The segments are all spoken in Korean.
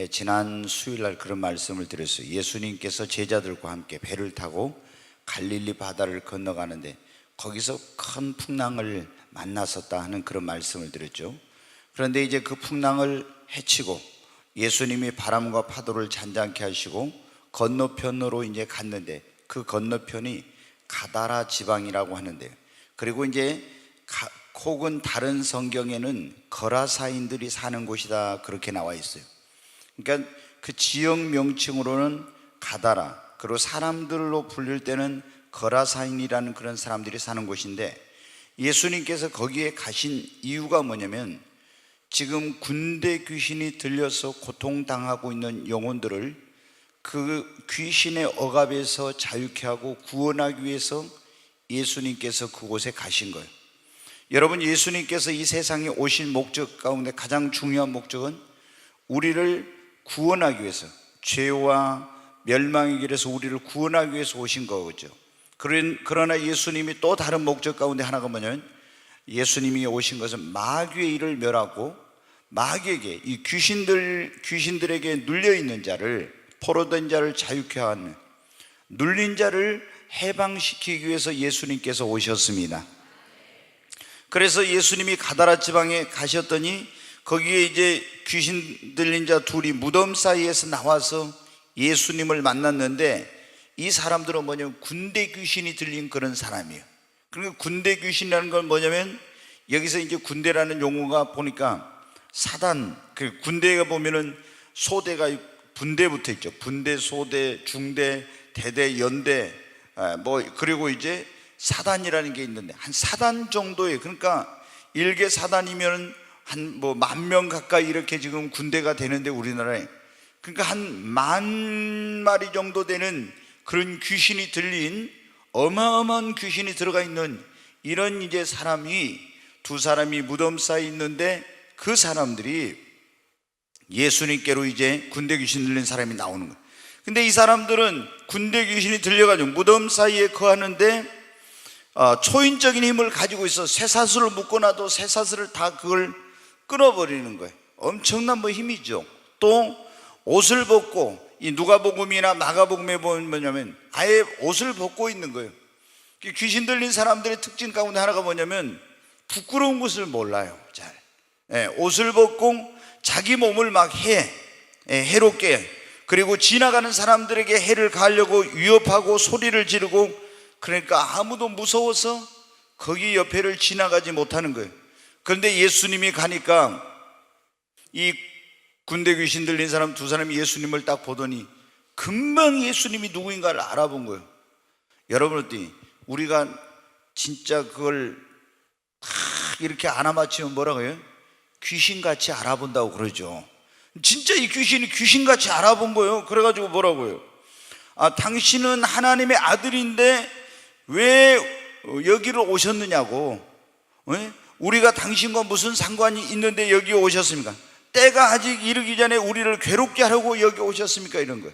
지난 수요일날 그런 말씀을 드렸어요. 예수님께서 제자들과 함께 배를 타고 갈릴리 바다를 건너가는데 거기서 큰 풍랑을 만났었다 하는 그런 말씀을 드렸죠. 그런데 이제 그 풍랑을 헤치고 예수님이 바람과 파도를 잔잔케 하시고 건너편으로 이제 갔는데, 그 건너편이 가다라 지방이라고 하는데요. 그리고 이제 혹은 다른 성경에는 거라사인들이 사는 곳이다 그렇게 나와 있어요. 그러니까 그 지역 명칭으로는 가다라, 그리고 사람들로 불릴 때는 거라사인이라는 그런 사람들이 사는 곳인데, 예수님께서 거기에 가신 이유가 뭐냐면 지금 군대 귀신이 들려서 고통당하고 있는 영혼들을 그 귀신의 억압에서 자유케 하고 구원하기 위해서 예수님께서 그곳에 가신 거예요. 여러분, 예수님께서 이 세상에 오신 목적 가운데 가장 중요한 목적은 우리를 구원하기 위해서, 죄와 멸망의 길에서 우리를 구원하기 위해서 오신 거죠. 그러나 예수님이 또 다른 목적 가운데 하나가 뭐냐면, 예수님이 오신 것은 마귀의 일을 멸하고 마귀에게, 이 귀신들에게 눌려있는 자를, 포로된 자를 자유케 하는, 눌린 자를 해방시키기 위해서 예수님께서 오셨습니다. 그래서 예수님이 가다라 지방에 가셨더니 거기에 이제 귀신 들린 자 둘이 무덤 사이에서 나와서 예수님을 만났는데, 이 사람들은 뭐냐면 군대 귀신이 들린 그런 사람이에요. 그러니까 군대 귀신이라는 건 뭐냐면, 여기서 이제 군대라는 용어가 보니까 사단, 그 군대가 보면은 소대가 분대부터 있죠. 분대, 소대, 중대, 대대, 연대, 그리고 이제 사단이라는 게 있는데 한 사단 정도예요. 그러니까 일개 사단이면 한 10,000명 가까이 이렇게 지금 군대가 되는데, 우리나라에 그러니까 한 10,000마리 정도 되는 그런 귀신이 들린, 어마어마한 귀신이 들어가 있는 이런 이제 사람이, 두 사람이 무덤 사이에 있는데, 그 사람들이 예수님께로 이제 군대 귀신 들린 사람이 나오는 거예요. 근데 이 사람들은 군대 귀신이 들려가지고 무덤 사이에 거하는데 초인적인 힘을 가지고 있어. 쇠사슬을 묶어놔도 쇠사슬을 다 그걸 끊어버리는 거예요. 엄청난 힘이죠. 또 옷을 벗고, 이 누가복음이나 마가복음에 보면 뭐냐면 아예 옷을 벗고 있는 거예요. 귀신 들린 사람들의 특징 가운데 하나가 뭐냐면 부끄러운 것을 몰라요. 잘 옷을 벗고 자기 몸을 막 해롭게, 그리고 지나가는 사람들에게 해를 가하려고 위협하고 소리를 지르고, 그러니까 아무도 무서워서 거기 옆에를 지나가지 못하는 거예요. 그런데 예수님이 가니까 이 군대 귀신 들린 사람 두 사람이 예수님을 딱 보더니 금방 예수님이 누구인가를 알아본 거예요. 여러분, 어때? 우리가 진짜 그걸 이렇게 알아맞히면 뭐라고 해요? 귀신같이 알아본다고 그러죠. 진짜 이 귀신이 귀신같이 알아본 거예요. 그래가지고 뭐라고요? 당신은 하나님의 아들인데 왜 여기를 오셨느냐고. 우리가 당신과 무슨 상관이 있는데 여기 오셨습니까? 때가 아직 이르기 전에 우리를 괴롭게 하려고 여기 오셨습니까? 이런 거예요.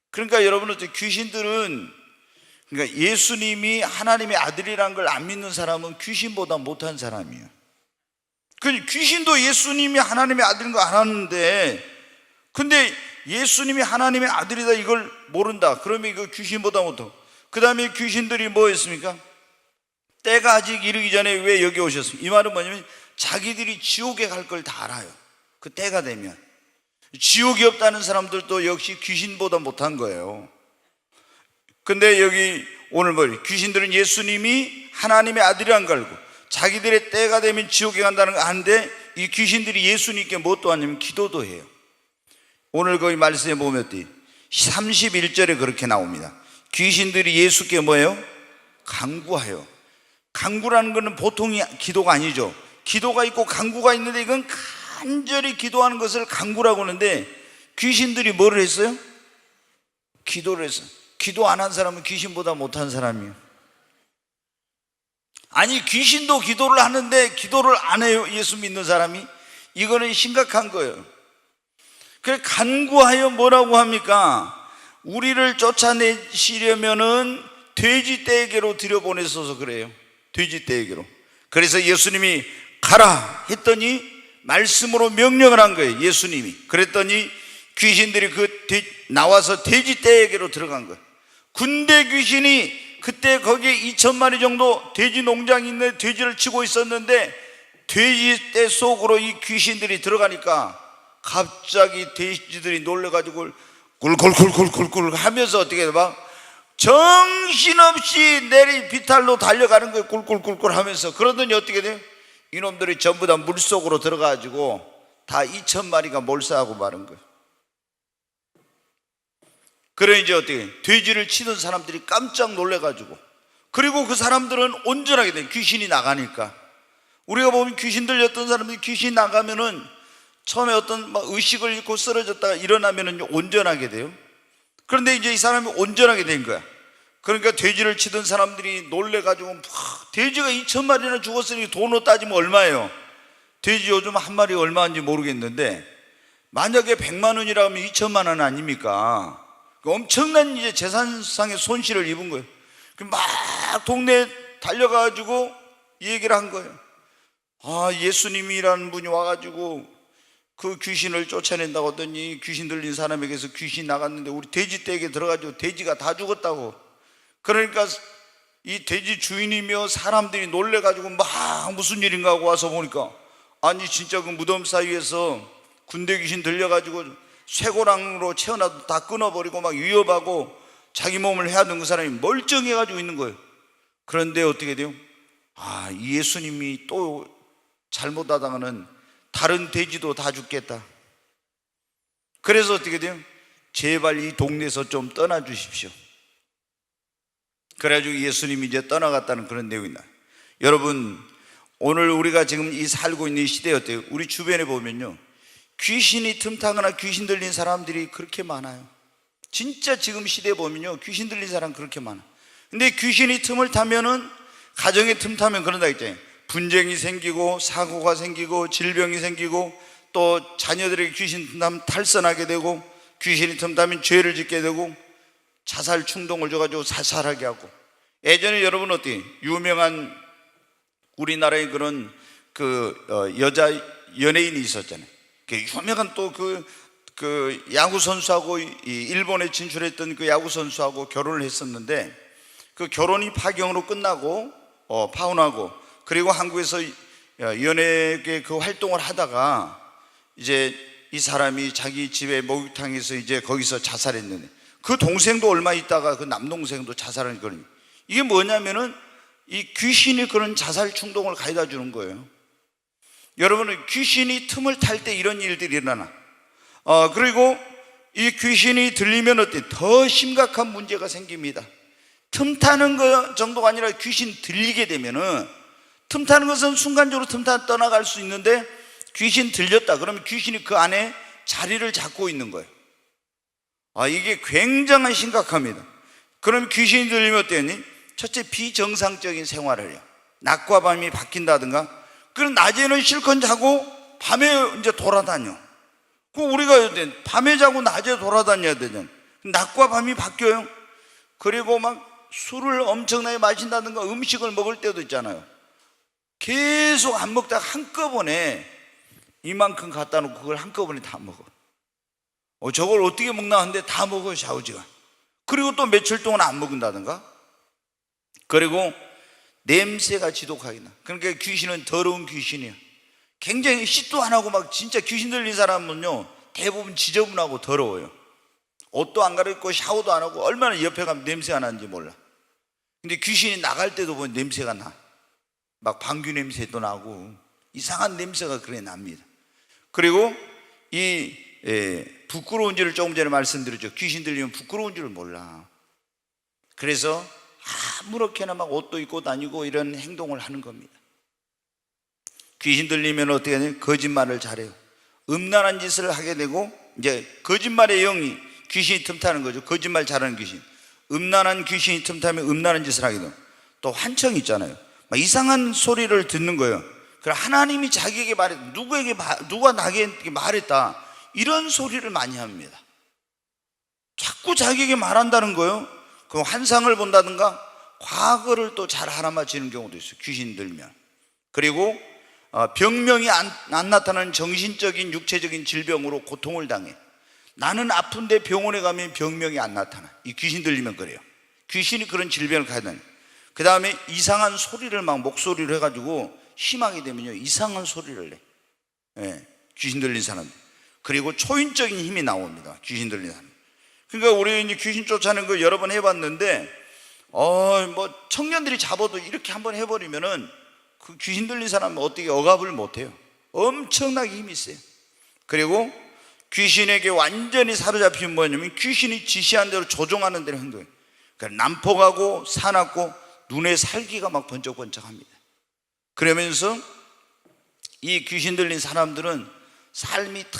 그러니까 여러분, 귀신들은, 그러니까 예수님이 하나님의 아들이라는 걸 안 믿는 사람은 귀신보다 못한 사람이에요. 귀신도 예수님이 하나님의 아들인 거 알았는데, 근데 예수님이 하나님의 아들이다 이걸 모른다. 그러면 이거 귀신보다 못하고, 그 다음에 귀신들이 뭐 했습니까? 때가 아직 이르기 전에 왜 여기 오셨습니까? 이 말은 뭐냐면 자기들이 지옥에 갈 걸 다 알아요. 그 때가 되면. 지옥이 없다는 사람들도 역시 귀신보다 못한 거예요. 근데 여기 오늘 귀신들은 예수님이 하나님의 아들이란 걸 알고 자기들의 때가 되면 지옥에 간다는 거 아는데, 이 귀신들이 예수님께 뭐 또 하냐면 기도도 해요. 오늘 거기 말씀에 보면 31절에 그렇게 나옵니다. 귀신들이 예수께 뭐예요? 간구하여. 간구라는 것은 보통이 기도가 아니죠. 기도가 있고 간구가 있는데, 이건 간절히 기도하는 것을 간구라고 하는데, 귀신들이 뭐를 했어요? 기도를 했어요. 기도 안 한 사람은 귀신보다 못한 사람이에요. 아니, 귀신도 기도를 하는데 기도를 안 해요, 예수 믿는 사람이. 이거는 심각한 거예요. 그래, 간구하여 뭐라고 합니까? 우리를 쫓아내시려면은 돼지떼에게로 들여보내셔서 그래요. 돼지떼에게로. 그래서 예수님이 가라 했더니 말씀으로 명령을 한 거예요. 예수님이. 그랬더니 귀신들이 나와서 돼지 떼에게로 들어간 거예요. 군대 귀신이 그때 거기에 2,000마리 정도 돼지 농장이 있는 돼지를 치고 있었는데, 돼지 떼 속으로 이 귀신들이 들어가니까 갑자기 돼지들이 놀래가지고 굴굴굴굴굴굴 하면서 어떻게 막 정신없이 내리 비탈로 달려가는 거예요. 굴굴굴굴 하면서. 그러더니 어떻게 돼요? 이놈들이 전부 다 물속으로 들어가가지고 다 2,000마리가 몰사하고 마른 거예요. 그래 이제 어떻게 돼지를 치던 사람들이 깜짝 놀래가지고, 그리고 그 사람들은 온전하게 돼. 귀신이 나가니까. 우리가 보면 귀신 들렸던 사람들이 귀신 나가면은 처음에 어떤 막 의식을 잃고 쓰러졌다가 일어나면은 온전하게 돼요. 그런데 이제 이 사람이 온전하게 된 거야. 그러니까 돼지를 치던 사람들이 놀래가지고, 돼지가 2,000마리나 죽었으니 돈으로 따지면 얼마예요? 돼지 요즘 한 마리 얼마인지 모르겠는데, 만약에 100만 원이라 하면 2,000만 원 아닙니까? 엄청난 이제 재산상의 손실을 입은 거예요. 막 동네에 달려가지고 이 얘기를 한 거예요. 예수님이라는 분이 와가지고 그 귀신을 쫓아낸다고 하더니, 귀신 들린 사람에게서 귀신 나갔는데 우리 돼지 떼에게 들어가지고 돼지가 다 죽었다고. 그러니까 이 돼지 주인이며 사람들이 놀래가지고 막 무슨 일인가 하고 와서 보니까, 아니 진짜 그 무덤 사이에서 군대 귀신 들려가지고 쇠고랑으로 채워놔도 다 끊어버리고 막 위협하고 자기 몸을 해하던 그 사람이 멀쩡해가지고 있는 거예요. 그런데 어떻게 돼요? 이 예수님이 또 잘못하다가는 다른 돼지도 다 죽겠다. 그래서 어떻게 돼요? 제발 이 동네에서 좀 떠나 주십시오. 그래가지고 예수님이 이제 떠나갔다는 그런 내용이 나요. 여러분, 오늘 우리가 지금 이 살고 있는 이 시대에 어때요? 우리 주변에 보면요, 귀신이 틈타거나 귀신 들린 사람들이 그렇게 많아요. 진짜 지금 시대에 보면요, 귀신 들린 사람 그렇게 많아요. 근데 귀신이 틈을 타면은, 가정에 틈 타면 그런다 했잖아요. 분쟁이 생기고 사고가 생기고 질병이 생기고, 또 자녀들에게 귀신 틈타면 탈선하게 되고, 귀신이 틈타면 죄를 짓게 되고, 자살 충동을 줘가지고 자살하게 하고. 예전에 여러분 어때요? 유명한 우리나라의 그런 여자 연예인이 있었잖아요. 유명한 또 그 야구 선수하고, 일본에 진출했던 그 야구 선수하고 결혼을 했었는데, 그 결혼이 파경으로 끝나고 파혼하고, 그리고 한국에서 연예계 그 활동을 하다가 이제 이 사람이 자기 집에 목욕탕에서 이제 거기서 자살했는데, 그 동생도 얼마 있다가 그 남동생도 자살한 거예요. 이게 뭐냐면은 이 귀신이 그런 자살 충동을 가져다 주는 거예요. 여러분은 귀신이 틈을 탈 때 이런 일들이 일어나. 그리고 이 귀신이 들리면 더 심각한 문제가 생깁니다. 틈 타는 거 정도가 아니라 귀신 들리게 되면은, 틈 타는 것은 순간적으로 틈 타 떠나갈 수 있는데, 귀신 들렸다 그러면 귀신이 그 안에 자리를 잡고 있는 거예요. 이게 굉장히 심각합니다. 그럼 귀신이 들리면 어때요? 첫째, 비정상적인 생활을 해요. 낮과 밤이 바뀐다든가. 그럼 낮에는 실컷 자고 밤에 이제 돌아다녀. 우리가 밤에 자고 낮에 돌아다녀야 되잖아요. 낮과 밤이 바뀌어요. 그리고 막 술을 엄청나게 마신다든가 음식을 먹을 때도 있잖아요. 계속 안 먹다가 한꺼번에 이만큼 갖다 놓고 그걸 한꺼번에 다 먹어. 저걸 어떻게 먹나 하는데 다 먹어요, 샤오지가. 그리고 또 며칠 동안 안 먹는다든가. 그리고 냄새가 지독하게 나. 그러니까 귀신은 더러운 귀신이야. 굉장히 씻도 안 하고 막 진짜 귀신 들린 사람은요, 대부분 지저분하고 더러워요. 옷도 안 갈아입고 샤워도 안 하고 얼마나 옆에 가면 냄새가 나는지 몰라. 근데 귀신이 나갈 때도 보면 냄새가 나. 막 방귀 냄새도 나고 이상한 냄새가 그래 납니다. 그리고 부끄러운 줄을 조금 전에 말씀드렸죠. 귀신 들리면 부끄러운 줄을 몰라. 그래서 아무렇게나 막 옷도 입고 다니고 이런 행동을 하는 겁니다. 귀신 들리면 어떻게 하냐면 거짓말을 잘해요. 음란한 짓을 하게 되고, 이제 거짓말의 영이 귀신이 틈타는 거죠. 거짓말 잘하는 귀신. 음란한 귀신이 틈타면 음란한 짓을 하게 되고, 또 환청이 있잖아요. 막 이상한 소리를 듣는 거예요. 그럼 하나님이 자기에게 말했다, 누가 나에게 말했다, 이런 소리를 많이 합니다. 자꾸 자기에게 말한다는 거예요. 그럼 환상을 본다든가 과거를 또 잘 알아맞히는 경우도 있어요, 귀신 들면. 그리고 병명이 안 나타나는 정신적인 육체적인 질병으로 고통을 당해. 나는 아픈데 병원에 가면 병명이 안 나타나. 이 귀신 들리면 그래요. 귀신이 그런 질병을 가진. 그 다음에 이상한 소리를 막 목소리로 해가지고 심하게 되면요 이상한 소리를 내. 예, 귀신 들린 사람. 그리고 초인적인 힘이 나옵니다. 귀신 들린 사람. 그러니까 우리 이제 귀신 쫓아내는 거 여러 번 해봤는데, 뭐 청년들이 잡아도 이렇게 한번 해버리면은 그 귀신 들린 사람은 어떻게 억압을 못해요. 엄청나게 힘이 있어요. 그리고 귀신에게 완전히 사로잡히면 뭐냐면 귀신이 지시한 대로 조종하는 대로 행동해요. 그러니까 난폭하고 사납고 눈에 살기가 막 번쩍번쩍합니다. 그러면서 이 귀신 들린 사람들은 삶이 다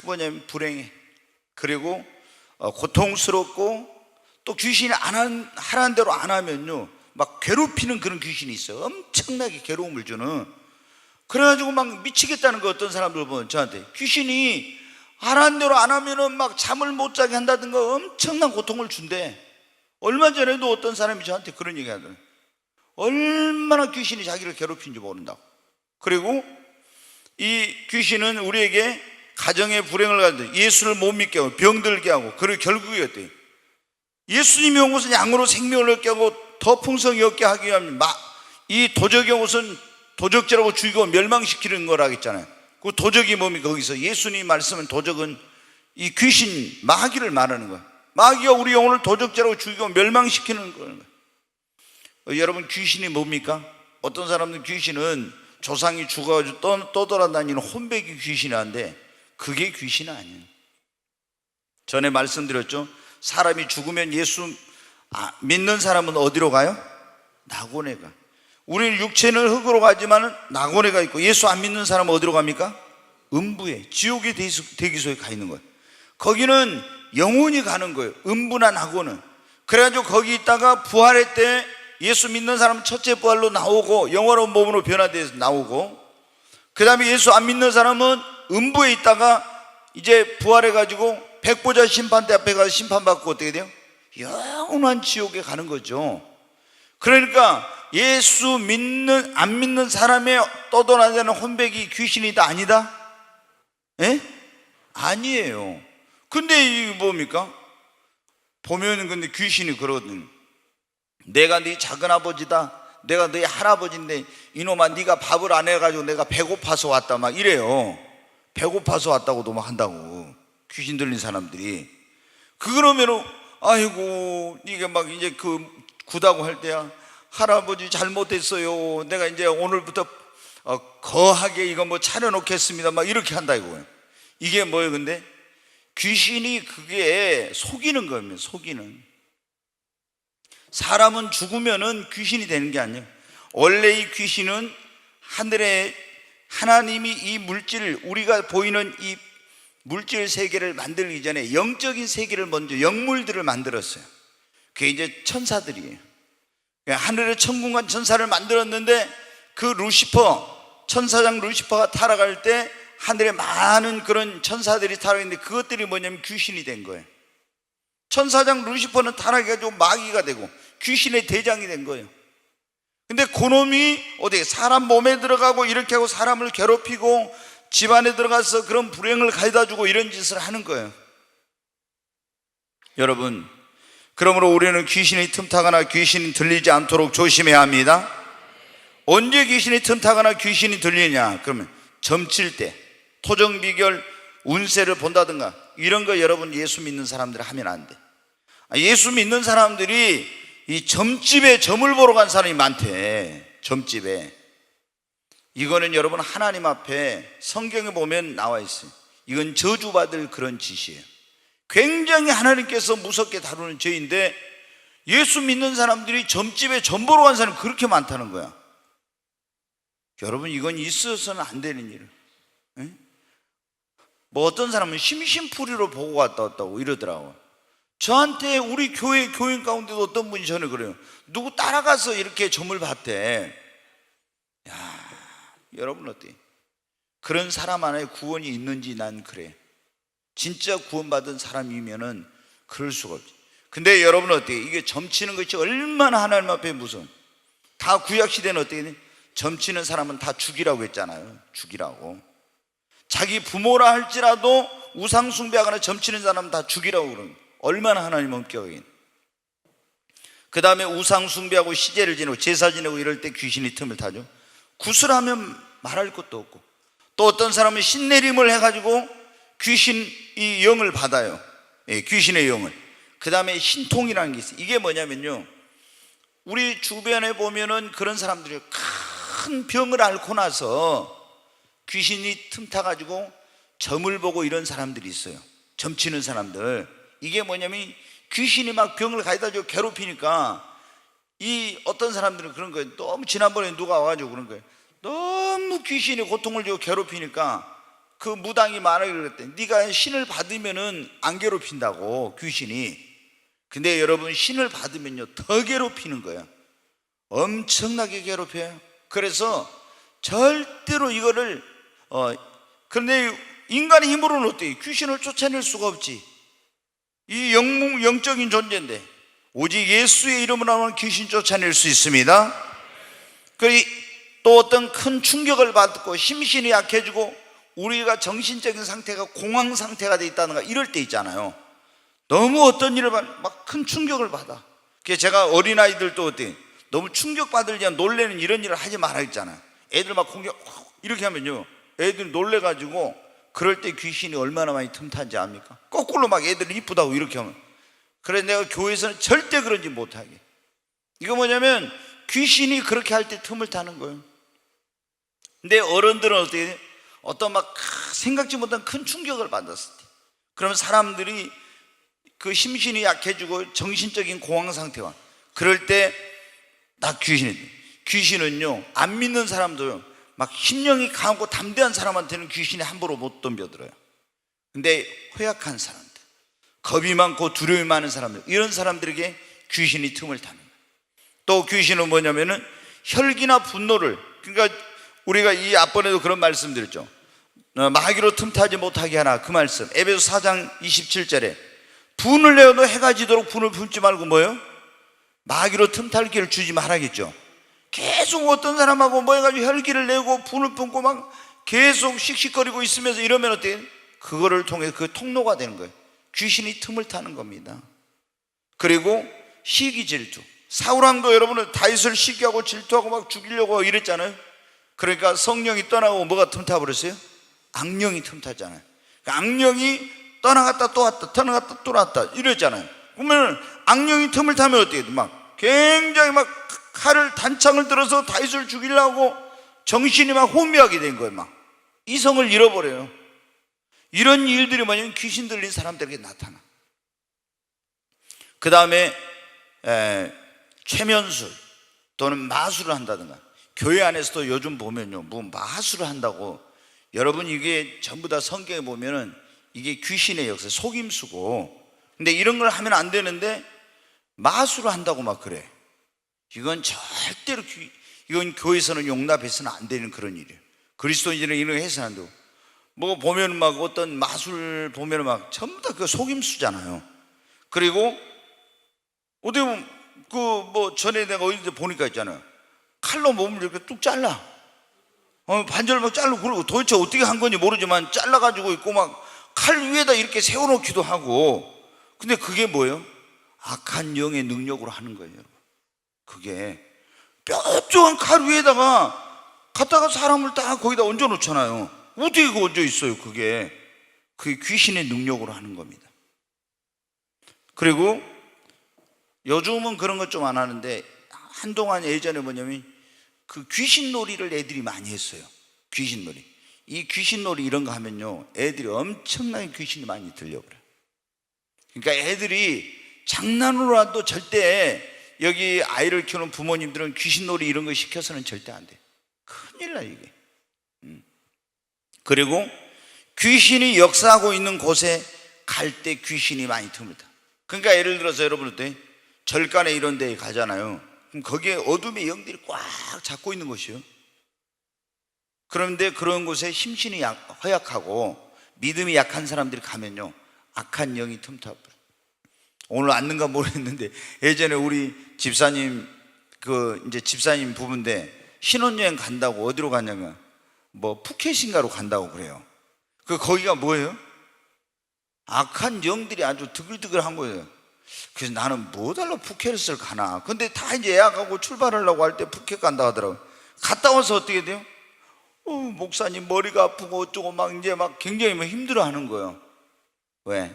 뭐냐면 불행해. 그리고 고통스럽고 또 귀신이 하라는 대로 안 하면요 막 괴롭히는 그런 귀신이 있어요. 엄청나게 괴로움을 주는. 그래가지고 막 미치겠다는 거. 어떤 사람들 보면 저한테 귀신이 하라는 대로 안 하면은 막 잠을 못 자게 한다든가 엄청난 고통을 준대. 얼마 전에도 어떤 사람이 저한테 그런 얘기 하더라고요. 얼마나 귀신이 자기를 괴롭힌지 모른다고. 그리고 이 귀신은 우리에게 가정의 불행을 가져다 예수를 못 믿게 하고 병들게 하고, 그리고 결국에 어때요? 예수님이 온 것은 양으로 생명을 얻게 하고 더 풍성히 얻게 하기 위함. 이 도적의 옷은 도적질하고 죽이고 멸망시키는 거라 했잖아요. 그 도적이 뭡니까? 거기서 예수님이 말씀은 도적은 이 귀신 마귀를 말하는 거예요. 마귀가 우리 영혼을 도적질하고 죽이고 멸망시키는 거예요. 여러분 귀신이 뭡니까? 어떤 사람들은 귀신은 조상이 죽어가지고 떠돌아다니는 혼백이 귀신이란데 그게 귀신은 아니에요. 전에 말씀드렸죠. 사람이 죽으면 예수 믿는 사람은 어디로 가요? 낙원에 가. 우리는 육체는 흙으로 가지만 낙원에 가 있고, 예수 안 믿는 사람은 어디로 갑니까? 음부에, 지옥의 대기소에 가 있는 거예요. 거기는 영혼이 가는 거예요. 음부나 낙원은. 그래가지고 거기 있다가 부활할 때 예수 믿는 사람은 첫째 부활로 나오고 영원한 몸으로 변화돼서 나오고, 그 다음에 예수 안 믿는 사람은 음부에 있다가 이제 부활해가지고 백보자 심판대 앞에 가서 심판받고 어떻게 돼요? 영원한 지옥에 가는 거죠. 그러니까 예수 안 믿는 사람의 떠돌아다니는 혼백이 귀신이다 아니다? 예? 아니에요. 근데 이게 뭡니까? 보면은 근데 귀신이 그러거든. 내가 네 작은 아버지다, 내가 너희 할아버지인데 이놈아 네가 밥을 안 해가지고 내가 배고파서 왔다 막 이래요. 배고파서 왔다고도 막 한다고 귀신 들린 사람들이. 그러면은 아이고 이게 막 이제 그 구다고 할 때야, 할아버지 잘못했어요, 내가 이제 오늘부터 거하게 이거 뭐 차려놓겠습니다 막 이렇게 한다 이거예요. 이게 뭐예요? 근데 귀신이 그게 속이는 겁니다. 속이는. 사람은 죽으면은 귀신이 되는 게 아니에요. 원래 이 귀신은 하늘에 하나님이 이 물질, 우리가 보이는 이 물질 세계를 만들기 전에 영적인 세계를 먼저, 영물들을 만들었어요. 그게 이제 천사들이에요. 하늘의 천군과 천사를 만들었는데 그 루시퍼, 천사장 루시퍼가 타락할 때 하늘에 많은 그런 천사들이 타락했는데 그것들이 뭐냐면 귀신이 된 거예요. 천사장 루시퍼는 타락해가지고 마귀가 되고 귀신의 대장이 된 거예요. 근데 그놈이 어디 사람 몸에 들어가고 이렇게 하고 사람을 괴롭히고 집안에 들어가서 그런 불행을 가져다 주고 이런 짓을 하는 거예요. 여러분, 그러므로 우리는 귀신이 틈타거나 귀신이 들리지 않도록 조심해야 합니다. 언제 귀신이 틈타거나 귀신이 들리냐? 그러면 점칠 때, 토정비결, 운세를 본다든가 이런 거 여러분 예수 믿는 사람들 하면 안 돼. 예수 믿는 사람들이 이 점집에 점을 보러 간 사람이 많대. 점집에. 이거는 여러분 하나님 앞에 성경에 보면 나와 있어요. 이건 저주받을 그런 짓이에요. 굉장히 하나님께서 무섭게 다루는 죄인데 예수 믿는 사람들이 점집에 점 보러 간 사람이 그렇게 많다는 거야. 여러분 이건 있어서는 안 되는 일. 에? 뭐 어떤 사람은 심심풀이로 보고 갔다 왔다고 이러더라고. 저한테 우리 교회 교인 가운데도 어떤 분이 전에 그래요. 누구 따라가서 이렇게 점을 봤대. 야, 여러분 어때요? 그런 사람 안에 구원이 있는지 난 그래. 진짜 구원받은 사람이면은 그럴 수가 없지. 근데 여러분 어때요? 이게 점치는 것이 얼마나 하나님 앞에 무서운. 다 구약 시대는 어떻게 돼? 점치는 사람은 다 죽이라고 했잖아요. 죽이라고. 자기 부모라 할지라도 우상 숭배하거나 점치는 사람 다 죽이라고 그러는 거예요. 얼마나 하나님 엄격하긴. 그 다음에 우상 숭배하고 시제를 지내고 제사 지내고 이럴 때 귀신이 틈을 타죠. 구슬하면 말할 것도 없고, 또 어떤 사람은 신내림을 해가지고 귀신이 영을 받아요. 예, 귀신의 영을. 그 다음에 신통이라는 게 있어요. 이게 뭐냐면요, 우리 주변에 보면은 그런 사람들이 큰 병을 앓고 나서 귀신이 틈타가지고 점을 보고 이런 사람들이 있어요. 점치는 사람들. 이게 뭐냐면 귀신이 막 병을 가져다 주고 괴롭히니까 이 어떤 사람들은 그런 거예요. 너무 지난번에 누가 와가지고 그런 거예요. 너무 귀신이 고통을 주고 괴롭히니까 그 무당이 말하기를 그랬대. 네가 신을 받으면은 안 괴롭힌다고, 귀신이. 근데 여러분, 신을 받으면요 더 괴롭히는 거예요. 엄청나게 괴롭혀요. 그래서 절대로 이거를 그런데 인간의 힘으로는 어때요? 귀신을 쫓아낼 수가 없지. 이 영적인 존재인데 오직 예수의 이름으로 하면 귀신 쫓아낼 수 있습니다. 또 어떤 큰 충격을 받고 심신이 약해지고 우리가 정신적인 상태가 공황 상태가 돼 있다는 거, 이럴 때 있잖아요. 너무 어떤 일을 막 큰 충격을 받아. 그래서 제가 어린아이들도 어때, 너무 충격받을 지 놀래는 이런 일을 하지 말아 했잖아요. 애들 막 공격 이렇게 하면요, 애들 놀래가지고 그럴 때 귀신이 얼마나 많이 틈타는지 압니까? 거꾸로 막 애들이 이쁘다고 이렇게 하면. 그래서 내가 교회에서는 절대 그런지 못하게. 이거 뭐냐면 귀신이 그렇게 할 때 틈을 타는 거예요. 근데 어른들은 어떻게, 어떤 막 생각지 못한 큰 충격을 받았을 때, 그러면 사람들이 그 심신이 약해지고 정신적인 공황 상태와, 그럴 때 나 귀신은요 안 믿는 사람도요, 막 심령이 강하고 담대한 사람한테는 귀신이 함부로 못 덤벼들어요. 근데 허약한 사람들, 겁이 많고 두려움이 많은 사람들, 이런 사람들에게 귀신이 틈을 타는 거예요. 또 귀신은 뭐냐면은 혈기나 분노를, 그러니까 우리가 이 앞번에도 그런 말씀 드렸죠. 마귀로 틈타지 못하게 하라, 그 말씀. 에베소 4장 27절에 분을 내어도 해가 지도록 분을 품지 말고 뭐예요? 마귀로 틈탈 길을 주지 말아야겠죠. 계속 어떤 사람하고 뭐 해가지고 혈기를 내고 분을 품고 막 계속 씩씩거리고 있으면서 이러면 어때요? 그거를 통해 그 통로가 되는 거예요. 귀신이 틈을 타는 겁니다. 그리고 시기 질투. 사울왕도 여러분은 다윗을 시기하고 질투하고 막 죽이려고 이랬잖아요. 그러니까 성령이 떠나고 뭐가 틈타버렸어요? 악령이 틈탔잖아요. 그러니까 악령이 떠나갔다 또 왔다, 떠나갔다 또 왔다 이랬잖아요. 그러면 악령이 틈을 타면 어떻게 돼? 막 굉장히 막 칼을 단창을 들어서 다윗을 죽이려고 정신이 막 혼미하게 된 거예요. 막 이성을 잃어버려요. 이런 일들이 뭐냐면 귀신 들린 사람들에게 나타나. 그 다음에 최면술 또는 마술을 한다든가, 교회 안에서도 요즘 보면요 뭐 마술을 한다고, 여러분 이게 전부 다 성경에 보면은 이게 귀신의 역사, 속임수고, 근데 이런 걸 하면 안 되는데 마술을 한다고 막 그래. 이건 절대로 이건 교회에서는 용납해서는 안 되는 그런 일이에요. 그리스도인들은 이런 거 해서는 안 되고, 뭐 보면 막 어떤 마술 보면 막 전부 다 그 속임수잖아요. 그리고 어디 보면 그 뭐 전에 내가 어디 보니까 있잖아요, 칼로 몸을 이렇게 뚝 잘라, 반절 막 자르고, 그러고 도대체 어떻게 한 건지 모르지만 잘라가지고 있고 막 칼 위에다 이렇게 세워놓기도 하고. 근데 그게 뭐예요? 악한 영의 능력으로 하는 거예요, 여러분. 그게 뾰족한 칼 위에다가 갖다가 사람을 딱 거기다 얹어 놓잖아요. 어떻게 그거 얹어 있어요? 그게 귀신의 능력으로 하는 겁니다. 그리고 요즘은 그런 것 좀 안 하는데, 한동안 예전에 뭐냐면 그 귀신놀이를 애들이 많이 했어요. 귀신놀이. 이 귀신놀이 이런 거 하면요 애들이 엄청나게 귀신이 많이 들려버려요. 그러니까 애들이 장난으로라도 절대, 여기 아이를 키우는 부모님들은 귀신놀이 이런 거 시켜서는 절대 안 돼. 큰일 나 이게. 그리고 귀신이 역사하고 있는 곳에 갈 때 귀신이 많이 듭니다. 그러니까 예를 들어서 여러분 어때? 절간에 이런 데에 가잖아요. 그럼 거기에 어둠의 영들이 꽉 잡고 있는 곳이요. 그런데 그런 곳에 심신이 허약하고 믿음이 약한 사람들이 가면요 악한 영이 틈타버려요. 오늘 왔는가 모르겠는데, 예전에 우리 집사님 이제 집사님 부부인데 신혼여행 간다고, 어디로 갔냐면 뭐 푸켓인가로 간다고 그래요. 거기가 뭐예요? 악한 영들이 아주 드글드글한 거예요. 그래서 나는 뭐 달러 푸켓을 가나. 근데 다 이제 예약하고 출발하려고 할 때 푸켓 간다 하더라고요. 갔다 와서 어떻게 돼요? 목사님 머리가 아프고 어쩌고 막 이제 막 굉장히 막 힘들어 하는 거예요. 왜?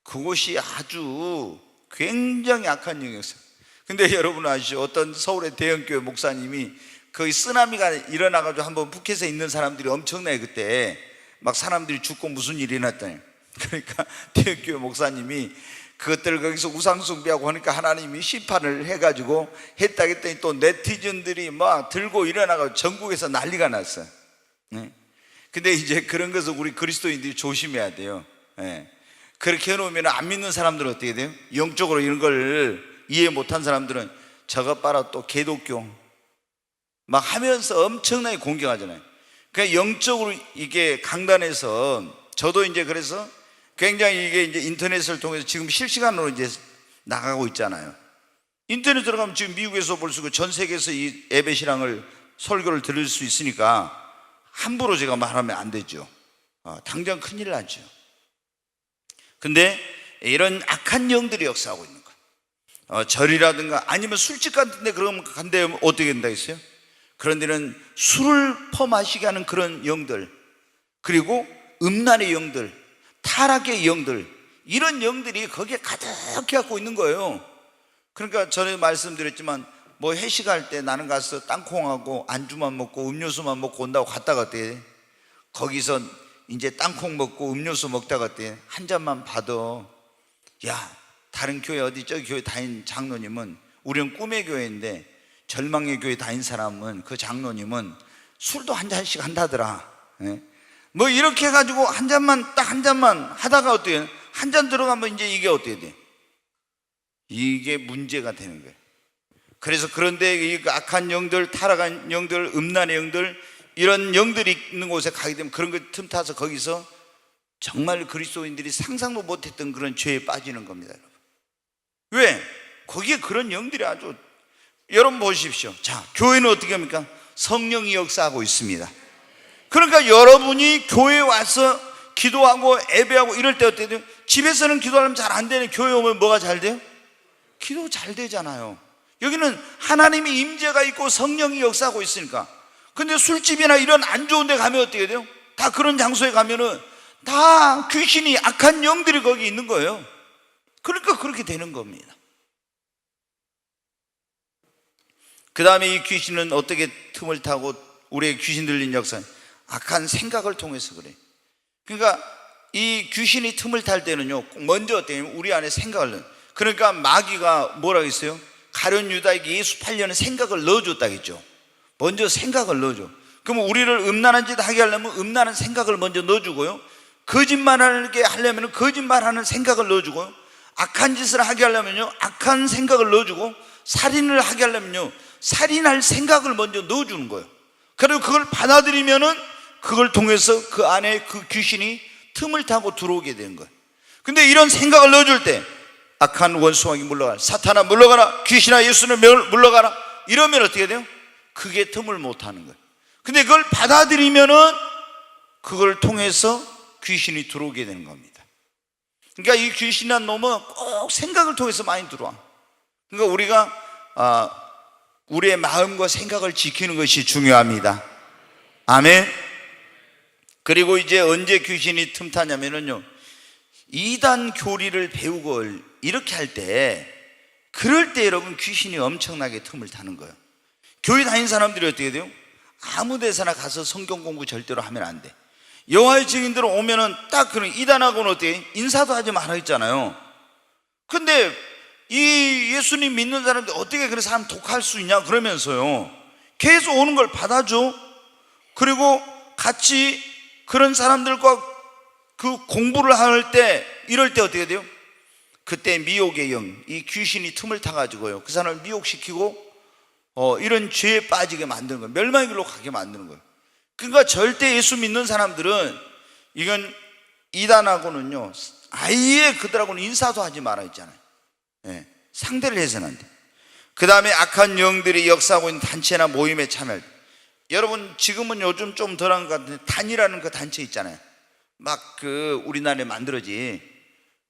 그곳이 아주 굉장히 악한 영이었어요. 근데 여러분 아시죠? 어떤 서울의 대형교회 목사님이 거기 쓰나미가 일어나가지고 한번 푸켓에 있는 사람들이 엄청나게 그때 막 사람들이 죽고 무슨 일이 났다니. 그러니까 대형교회 목사님이 그것들 거기서 우상숭배하고 하니까 하나님이 심판을 해가지고 했다 했더니 또 네티즌들이 막 들고 일어나가지고 전국에서 난리가 났어요. 근데 이제 그런 것을 우리 그리스도인들이 조심해야 돼요. 그렇게 해놓으면 안 믿는 사람들은 어떻게 돼요? 영적으로 이런 걸 이해 못한 사람들은 저것 봐라 또 개독교 막 하면서 엄청나게 공격하잖아요. 그러니까 영적으로 이게 강단에서 저도 이제 그래서 굉장히 이게 이제 인터넷을 통해서 지금 실시간으로 이제 나가고 있잖아요. 인터넷 들어가면 지금 미국에서 볼 수 있고 전 세계에서 이 예배 신앙을 설교를 들을 수 있으니까 함부로 제가 말하면 안 되죠. 당장 큰일 나죠. 근데 이런 악한 영들이 역사하고 있는 거예요. 절이라든가 아니면 술집 같은 데 그러면 간데 어떻게 된다 했어요? 그런 데는 술을 퍼마시게 하는 그런 영들, 그리고 음란의 영들, 타락의 영들, 이런 영들이 거기에 가득히 갖고 있는 거예요. 그러니까 전에 말씀드렸지만 뭐 회식할 때 나는 가서 땅콩하고 안주만 먹고 음료수만 먹고 온다고 갔다가 어때? 거기서 이제 땅콩 먹고 음료수 먹다가 어때? 한 잔만 받아. 야, 다른 교회 어디 저기 교회 다닌 장로님은, 우리는 꿈의 교회인데 절망의 교회 다닌 사람은 그 장로님은 술도 한 잔씩 한다더라. 뭐 이렇게 해가지고 한 잔만 딱 한 잔만 하다가 어떻게 해요? 한 잔 들어가면 이제 이게 어떻게 돼? 이게 문제가 되는 거예요. 그래서 그런데 이 악한 영들, 타락한 영들, 음란의 영들, 이런 영들이 있는 곳에 가게 되면 그런 거 틈타서 거기서 정말 그리스도인들이 상상도 못했던 그런 죄에 빠지는 겁니다, 여러분. 왜? 거기에 그런 영들이 아주, 여러분 보십시오. 자, 교회는 어떻게 합니까? 성령이 역사하고 있습니다. 그러니까 여러분이 교회에 와서 기도하고 예배하고 이럴 때 어떻게 돼요? 집에서는 기도하면 잘 안 되는, 교회 오면 뭐가 잘 돼요? 기도 잘 되잖아요. 여기는 하나님의 임재가 있고 성령이 역사하고 있으니까. 근데 술집이나 이런 안 좋은 데 가면 어떻게 돼요? 다 그런 장소에 가면은 다 귀신이, 악한 영들이 거기 있는 거예요. 그러니까 그렇게 되는 겁니다. 그 다음에 이 귀신은 어떻게 틈을 타고 우리의 귀신 들린 역사, 악한 생각을 통해서 그래. 그러니까 이 귀신이 틈을 탈 때는요, 먼저 어때요? 우리 안에 생각을 넣어요. 그러니까 마귀가 뭐라고 했어요? 가룟 유다에게 예수 팔려는 생각을 넣어줬다겠죠. 먼저 생각을 넣어줘. 그러면 우리를 음란한 짓 하게 하려면 음란한 생각을 먼저 넣어주고요, 거짓말하게 하려면 거짓말하는 생각을 넣어주고요, 악한 짓을 하게 하려면요 악한 생각을 넣어주고, 살인을 하게 하려면요 살인할 생각을 먼저 넣어주는 거예요. 그리고 그걸 받아들이면은 그걸 통해서 그 안에 그 귀신이 틈을 타고 들어오게 되는 거예요. 근데 이런 생각을 넣어줄 때 악한 원수왕이 물러가라, 사탄아 물러가라, 귀신아 예수는 물러가라, 이러면 어떻게 돼요? 그게 틈을 못 하는 거예요. 근데 그걸 받아들이면은 그걸 통해서 귀신이 들어오게 되는 겁니다. 그러니까 이 귀신한 놈은 꼭 생각을 통해서 많이 들어와. 그러니까 우리가 우리의 마음과 생각을 지키는 것이 중요합니다. 아멘. 그리고 이제 언제 귀신이 틈타냐면요, 이단 교리를 배우고 이렇게 할 때, 그럴 때 여러분 귀신이 엄청나게 틈을 타는 거예요. 교회 다니는 사람들이 어떻게 돼요? 아무 데서나 가서 성경 공부 절대로 하면 안 돼. 여호와의 증인들 오면은 딱 그런, 이단하고는 어떻게 인사도 하지 말아 했잖아요. 근데 이 예수님 믿는 사람들 어떻게 그런 사람 독할 수 있냐 그러면서요 계속 오는 걸 받아줘. 그리고 같이 그런 사람들과 그 공부를 할 때, 이럴 때 어떻게 돼요? 그때 미혹의 영, 이 귀신이 틈을 타가지고요 그 사람을 미혹시키고 이런 죄에 빠지게 만드는 거예요. 멸망의 길로 가게 만드는 거예요. 그러니까 절대 예수 믿는 사람들은, 이건 이단하고는요 아예 그들하고는 인사도 하지 말아 있잖아요. 상대를 해서는 안 돼. 그 다음에 악한 영들이 역사하고 있는 단체나 모임에 참여할 때, 여러분 지금은 요즘 좀 덜한 것 같은데 단이라는 그 단체 있잖아요. 막 그 우리나라에 만들어진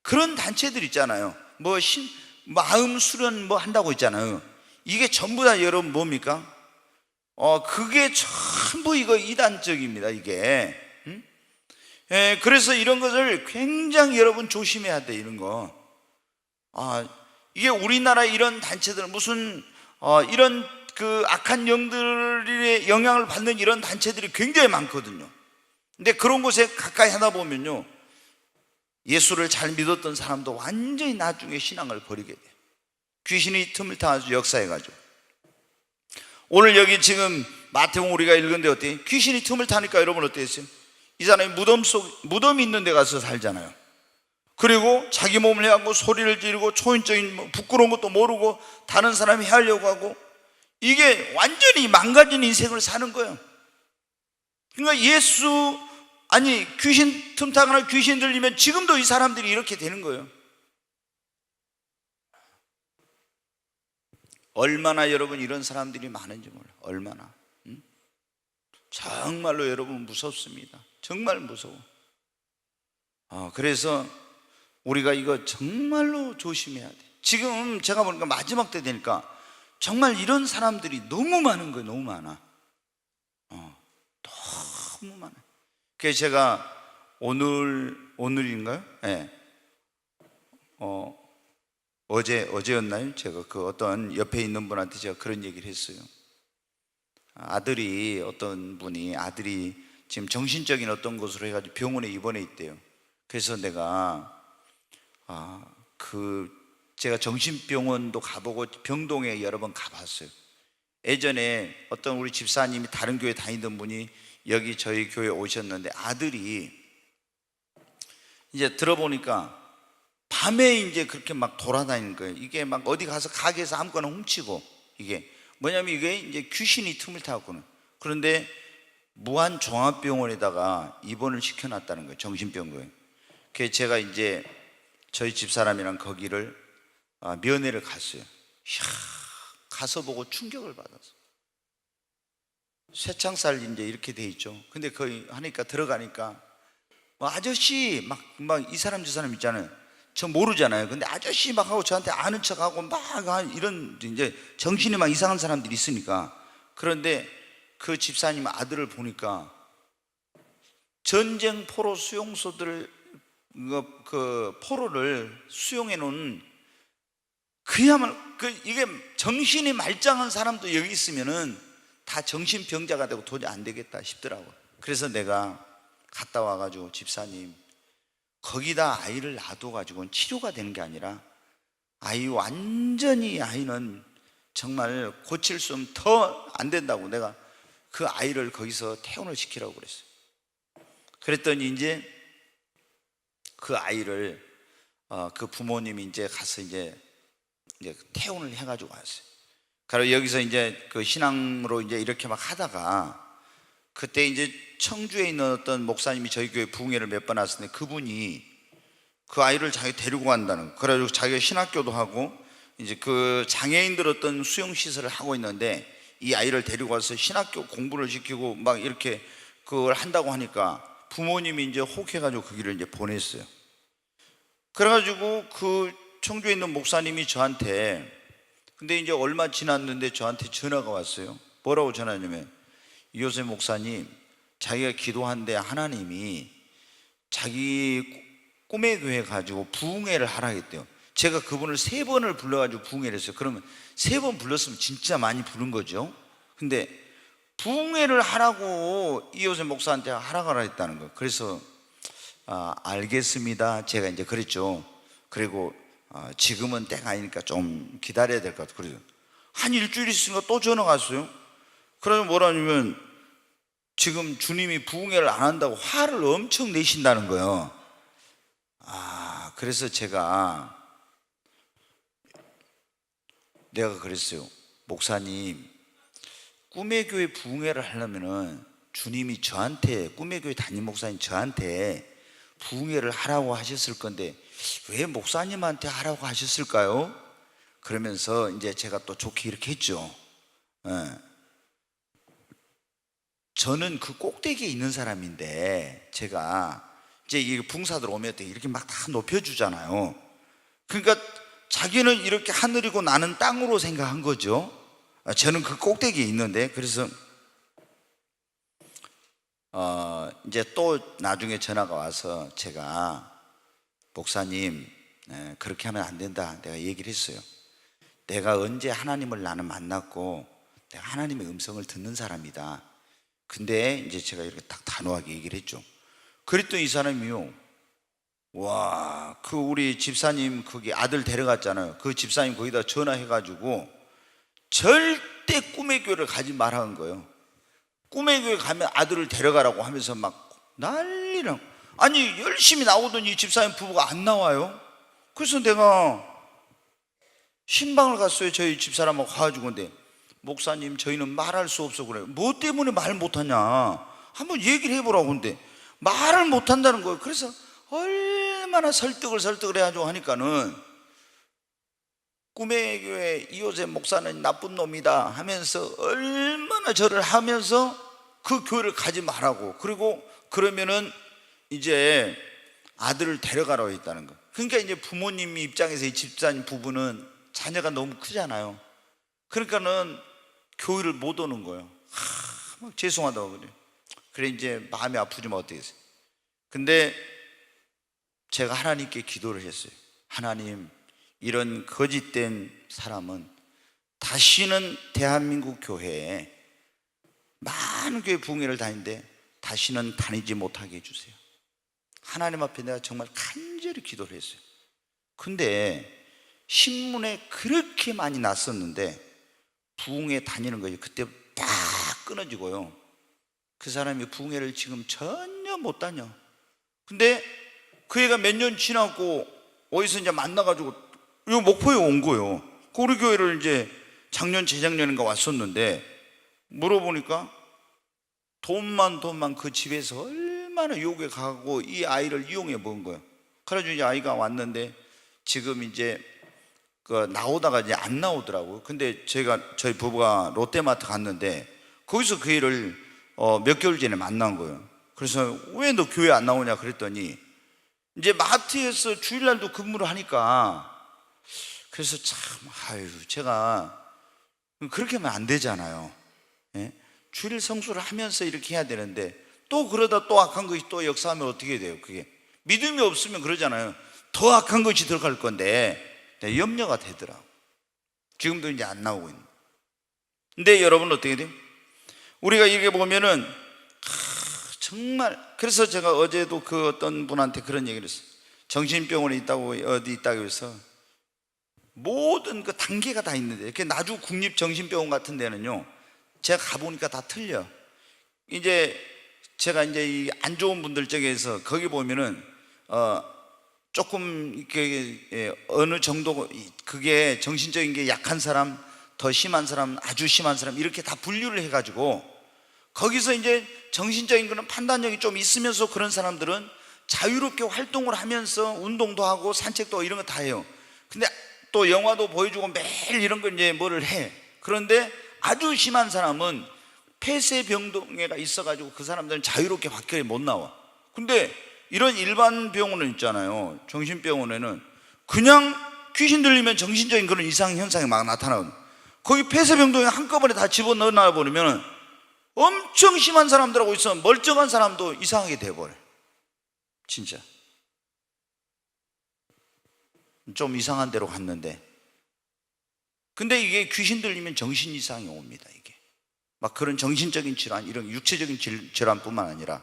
그런 단체들 있잖아요. 뭐 마음 수련 뭐 한다고 있잖아요. 이게 전부 다 여러분 뭡니까? 그게 전부 이거 이단적입니다, 이게. 예, 그래서 이런 것을 굉장히 여러분 조심해야 돼, 이런 거. 이게 우리나라 이런 단체들, 무슨, 이런 그 악한 영들의 영향을 받는 이런 단체들이 굉장히 많거든요. 근데 그런 곳에 가까이 하다 보면요, 예수를 잘 믿었던 사람도 완전히 나중에 신앙을 버리게 돼요. 귀신이 틈을 타서 역사해가지고. 오늘 여기 지금 마태복음 우리가 읽은데 어때요? 귀신이 틈을 타니까 여러분 어땠어요? 이 사람이 무덤이 있는 데 가서 살잖아요. 그리고 자기 몸을 해하고 소리를 지르고 초인적인 뭐 부끄러운 것도 모르고 다른 사람이 해하려고 하고, 이게 완전히 망가진 인생을 사는 거예요. 그러니까 귀신 틈타거나 귀신 들리면 지금도 이 사람들이 이렇게 되는 거예요. 얼마나 여러분 이런 사람들이 많은지 몰라요. 얼마나. 정말로 여러분 무섭습니다. 정말 무서워. 그래서 우리가 이거 정말로 조심해야 돼. 지금 제가 보니까 마지막 때 되니까 정말 이런 사람들이 너무 많은 거예요. 너무 많아. 너무 많아. 그래서 제가 오늘인가요? 네. 어제였나요? 제가 그 어떤 옆에 있는 분한테 제가 그런 얘기를 했어요. 어떤 분이 아들이 지금 정신적인 어떤 것으로 해가지고 병원에 입원해 있대요. 그래서 내가 제가 정신병원도 가보고 병동에 여러 번 가봤어요. 예전에 어떤 우리 집사님이 다른 교회 다니던 분이 여기 저희 교회에 오셨는데, 아들이 이제 들어보니까 밤에 이제 그렇게 막 돌아다니는 거예요. 이게 막 어디 가서 가게에서 아무거나 훔치고, 이게 뭐냐면 이게 이제 귀신이 틈을 타거든요. 그런데 무한종합병원에다가 입원을 시켜놨다는 거예요. 정신병원에. 그래서 제가 이제 저희 집사람이랑 거기를 면회를 갔어요. 가서 보고 충격을 받았어. 쇠창살 이제 이렇게 돼 있죠. 근데 거기 하니까 들어가니까 뭐 아저씨 막 이 사람 저 사람 있잖아요. 저 모르잖아요. 근데 아저씨 막 하고 저한테 아는 척하고 막 이런 이제 정신이 막 이상한 사람들이 있으니까. 그런데 그 집사님 아들을 보니까 전쟁 포로 수용소들 그 포로를 수용해 놓은, 그야말로 이게 정신이 말짱한 사람도 여기 있으면은 다 정신병자가 되고 도저히 안 되겠다 싶더라고. 그래서 내가 갔다 와가지고, 집사님, 거기다 아이를 놔둬가지고는 치료가 되는 게 아니라 아이는 정말 고칠 수 없으면 더 안 된다고, 내가 그 아이를 거기서 퇴원을 시키라고 그랬어요. 그랬더니 이제 그 아이를 그 부모님이 이제 가서 이제 퇴원을 해가지고 왔어요. 그리고 여기서 이제 그 신앙으로 이제 이렇게 막 하다가, 그때 이제 청주에 있는 어떤 목사님이 저희 교회 부흥회를 몇 번 왔을 때, 그분이 그 아이를 자기 데리고 간다는 거. 그래가지고 자기가 신학교도 하고 이제 그 장애인들 어떤 수용시설을 하고 있는데, 이 아이를 데리고 와서 신학교 공부를 시키고 막 이렇게 그걸 한다고 하니까 부모님이 이제 혹해가지고 그 길을 이제 보냈어요. 그래가지고 그 청주에 있는 목사님이 저한테, 근데 이제 얼마 지났는데 저한테 전화가 왔어요. 뭐라고 전화냐면, 이호세 목사님, 자기가 기도한데 하나님이 자기 꿈의 교회 가지고 부흥회를 하라 했대요. 제가 그분을 3번을 불러가지고 부흥회를 했어요. 그러면 3번 불렀으면 진짜 많이 부른 거죠. 근데 부흥회를 하라고 이호세 목사한테 하라고 하라 했다는 거. 그래서 알겠습니다, 제가 이제 그랬죠. 그리고 지금은 때가 아니니까 좀 기다려야 될 것 같아요. 그래서 한 일주일 있으니까 또 전화가 왔어요. 그러면 뭐라냐면, 지금 주님이 부흥회를 안 한다고 화를 엄청 내신다는 거예요. 그래서 내가 그랬어요. 목사님, 꿈의 교회 부흥회를 하려면은 주님이 저한테, 꿈의 교회 담임 목사님 저한테 부흥회를 하라고 하셨을 건데 왜 목사님한테 하라고 하셨을까요? 그러면서 이제 제가 또 좋게 이렇게 했죠. 저는 그 꼭대기에 있는 사람인데, 제가 이제 이 붕사들 오면 이렇게 막 다 높여주잖아요. 그러니까 자기는 이렇게 하늘이고 나는 땅으로 생각한 거죠. 저는 그 꼭대기에 있는데, 그래서 이제 또 나중에 전화가 와서 제가 목사님, 그렇게 하면 안 된다 내가 얘기를 했어요. 내가 언제 하나님을 나는 만났고 내가 하나님의 음성을 듣는 사람이다. 근데 이제 제가 이렇게 딱 단호하게 얘기를 했죠. 그랬더니 이 사람이요, 와, 그 우리 집사님 거기 아들 데려갔잖아요. 그 집사님 거기다 전화해가지고 절대 꿈의 교회를 가지 말라는 거예요. 꿈의 교회 가면 아들을 데려가라고 하면서 막 난리랑, 아니 열심히 나오던 이 집사님 부부가 안 나와요. 그래서 내가 신방을 갔어요. 저희 집사람하고 가가지고. 근데 목사님, 저희는 말할 수 없어. 그래요. 뭐 때문에 말 못하냐, 한번 얘기를 해보라고. 근데 말을 못한다는 거예요. 그래서 얼마나 설득을 해가지고 하니까는 꿈의 교회 이호세 목사는 나쁜 놈이다 하면서 얼마나 저를 하면서 그 교회를 가지 말라고, 그리고 그러면은 이제 아들을 데려가라고 했다는 거. 그러니까 이제 부모님 입장에서 이 집사님 부부는 자녀가 너무 크잖아요. 그러니까는 교회를 못 오는 거예요. 막 죄송하다고 그래요. 그래 이제 마음이 아프지만 어떻겠어요. 근데 제가 하나님께 기도를 했어요. 하나님, 이런 거짓된 사람은 다시는 대한민국 교회에, 많은 교회 부흥회를 다니는데 다시는 다니지 못하게 해주세요. 하나님 앞에 내가 정말 간절히 기도를 했어요. 근데 신문에 그렇게 많이 났었는데 부흥회 다니는 거예요. 그때 딱 끊어지고요. 그 사람이 부흥회를 지금 전혀 못 다녀. 근데 그 애가 몇 년 지나고 어디서 이제 만나가지고 이 목포에 온 거예요. 우리 교회를 이제 작년 재작년인가 왔었는데 물어보니까 돈만 그 집에서 얼마나 요구해 가고 이 아이를 이용해 본 거예요. 그래가지고 이제 아이가 왔는데 지금 이제 그 나오다가 이제 안 나오더라고요. 근데 저희 부부가 롯데마트 갔는데 거기서 그 애를 몇 개월 전에 만난 거예요. 그래서 왜 너 교회 안 나오냐 그랬더니 이제 마트에서 주일날도 근무를 하니까, 그래서 참, 제가 그렇게 하면 안 되잖아요. 예? 주일 성수를 하면서 이렇게 해야 되는데 또 그러다 또 악한 것이 또 역사하면 어떻게 돼요? 그게 믿음이 없으면 그러잖아요. 더 악한 것이 들어갈 건데 염려가 되더라. 지금도 이제 안 나오고 있는. 근데 여러분 어떻게 돼요? 우리가 이렇게 보면은 정말, 그래서 제가 어제도 그 어떤 분한테 그런 얘기를 했어요. 정신병원에 있다고, 어디 있다고 해서 모든 그 단계가 다 있는데, 이렇게 나주 국립정신병원 같은 데는요, 제가 가보니까 다 틀려. 이제 제가 이제 이 안 좋은 분들 쪽에서 거기 보면은 조금 이렇게 어느 정도, 그게 정신적인 게 약한 사람, 더 심한 사람, 아주 심한 사람, 이렇게 다 분류를 해가지고 거기서 이제 정신적인 그런 판단력이 좀 있으면서 그런 사람들은 자유롭게 활동을 하면서 운동도 하고 산책도 이런 거 다 해요. 근데 또 영화도 보여주고 매일 이런 걸 이제 뭐를 해. 그런데 아주 심한 사람은 폐쇄병동에가 있어가지고 그 사람들은 자유롭게 밖에 못 나와. 근데 이런 일반 병원은 있잖아요, 정신병원에는 그냥 귀신 들리면 정신적인 그런 이상 현상이 막 나타나거든요. 거기 폐쇄병동에 한꺼번에 다 집어넣어 놔버리면 엄청 심한 사람들하고 있어 멀쩡한 사람도 이상하게 돼버려. 진짜 좀 이상한 데로 갔는데, 근데 이게 귀신 들리면 정신 이상이 옵니다. 이게 막 그런 정신적인 질환, 이런 육체적인 질환뿐만 아니라.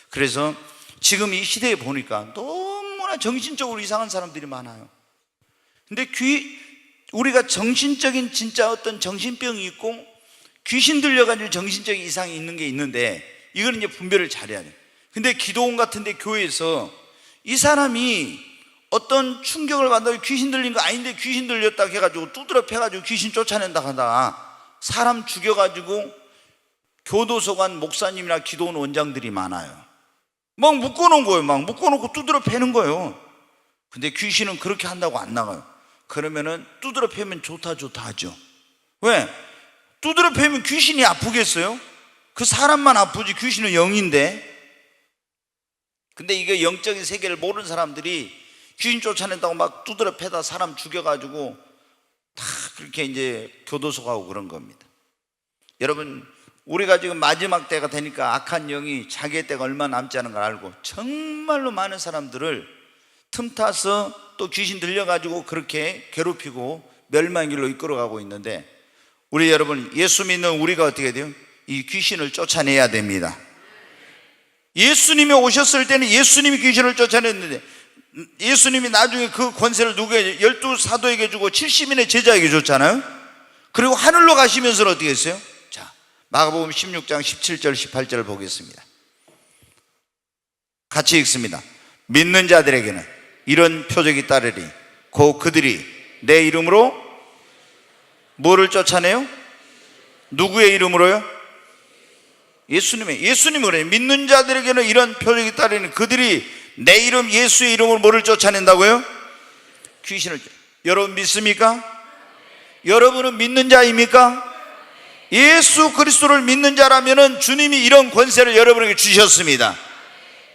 그래서 지금 이 시대에 보니까 너무나 정신적으로 이상한 사람들이 많아요. 근데 우리가 정신적인 진짜 어떤 정신병이 있고 귀신 들려가지고 정신적인 이상이 있는 게 있는데, 이건 이제 분별을 잘해야 돼요. 근데 기도원 같은데 교회에서 이 사람이 어떤 충격을 받는다고 귀신 들린 거 아닌데 귀신 들렸다 해가지고 두드려 패가지고 귀신 쫓아낸다 하다가 사람 죽여가지고 교도소 간 목사님이나 기도원 원장들이 많아요. 막 묶어놓은 거예요. 막 묶어놓고 두드려 패는 거예요. 근데 귀신은 그렇게 한다고 안 나가요. 그러면은 두드려 패면 좋다 하죠. 왜? 두드려 패면 귀신이 아프겠어요? 그 사람만 아프지 귀신은 영인데. 근데 이게 영적인 세계를 모르는 사람들이 귀신 쫓아낸다고 막 두드려 패다 사람 죽여가지고 다 그렇게 이제 교도소 가고 그런 겁니다. 여러분, 우리가 지금 마지막 때가 되니까 악한 영이 자기의 때가 얼마 남지 않은 걸 알고 정말로 많은 사람들을 틈타서 또 귀신 들려가지고 그렇게 괴롭히고 멸망의 길로 이끌어가고 있는데, 우리 여러분, 예수 믿는 우리가 어떻게 돼요? 이 귀신을 쫓아내야 됩니다. 예수님이 오셨을 때는 예수님이 귀신을 쫓아냈는데, 예수님이 나중에 그 권세를 누구에게? 12사도에게 주고 70인의 제자에게 줬잖아요. 그리고 하늘로 가시면서 어떻게 했어요? 자, 마가복음 16장 17절 18절을 보겠습니다. 같이 읽습니다. 믿는 자들에게는 이런 표적이 따르리. 곧 그들이 내 이름으로 뭐를 쫓아내요? 누구의 이름으로요? 예수님이 그래요. 믿는 자들에게는 이런 표적이 따르니 그들이 내 이름 예수의 이름으로 뭐를 쫓아낸다고요? 귀신을. 여러분 믿습니까? 여러분은 믿는 자입니까? 예수 그리스도를 믿는 자라면은 주님이 이런 권세를 여러분에게 주셨습니다.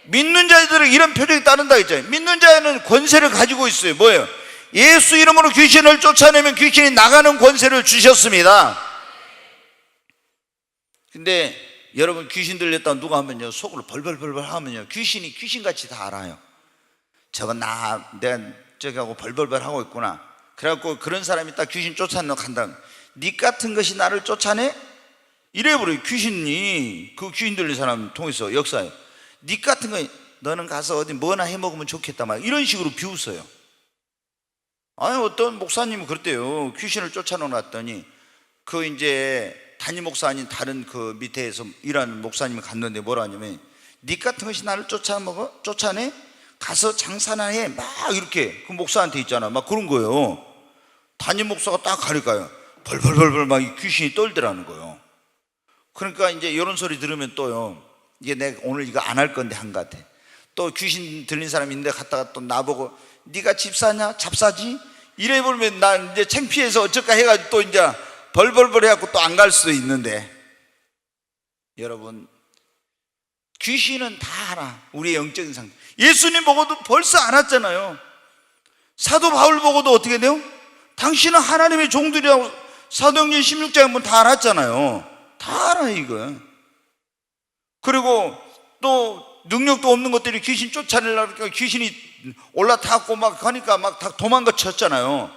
믿는 자들에게 이런 표적이 따른다 했잖아요. 믿는 자는 권세를 가지고 있어요. 뭐예요? 예수 이름으로 귀신을 쫓아내면 귀신이 나가는 권세를 주셨습니다. 근데 여러분, 귀신 들렸다고 누가 하면요, 속으로 벌벌벌벌 하면요, 귀신이 귀신같이 다 알아요. 저건 내가 저기 하고 벌벌벌 하고 있구나. 그래갖고 그런 사람이 딱 귀신 쫓아내러 간다. 니 같은 것이 나를 쫓아내? 이래버려요. 귀신이 그 귀신 들린 사람 통해서 역사에 니 같은 거, 너는 가서 어디 뭐나 해먹으면 좋겠다 막 이런 식으로 비웃어요. 아니, 어떤 목사님은 그랬대요. 귀신을 쫓아내놨더니 그 이제 담임 목사 아닌 다른 그 밑에서 일하는 목사님이 갔는데 뭐라 하냐면, 니 같은 것이 나를 쫓아내? 가서 장사나 해. 막 이렇게 그 목사한테 있잖아. 막 그런 거예요. 담임 목사가 딱 가니까요, 벌벌벌벌 막 귀신이 떨더라는 거예요. 그러니까 이제 이런 소리 들으면 또요, 이게 내가 오늘 이거 안 할 건데 한 것 같아. 또 귀신 들린 사람이 있는데 갔다가 또 나보고 네가 집사냐? 잡사지? 이래버리면 난 이제 창피해서 어쩔까 해가지고 또 이제 벌벌벌 해갖고 또 안 갈 수도 있는데, 여러분, 귀신은 다 알아. 우리의 영적인 상태. 예수님 보고도 벌써 알았잖아요. 사도 바울 보고도 어떻게 돼요? 당신은 하나님의 종들이라고 사도행전 16장에 보면 다 알았잖아요. 다 알아 이거. 그리고 또 능력도 없는 것들이 귀신 쫓아내려고 귀신이 올라타고 막 하니까 막 다 도망가쳤잖아요.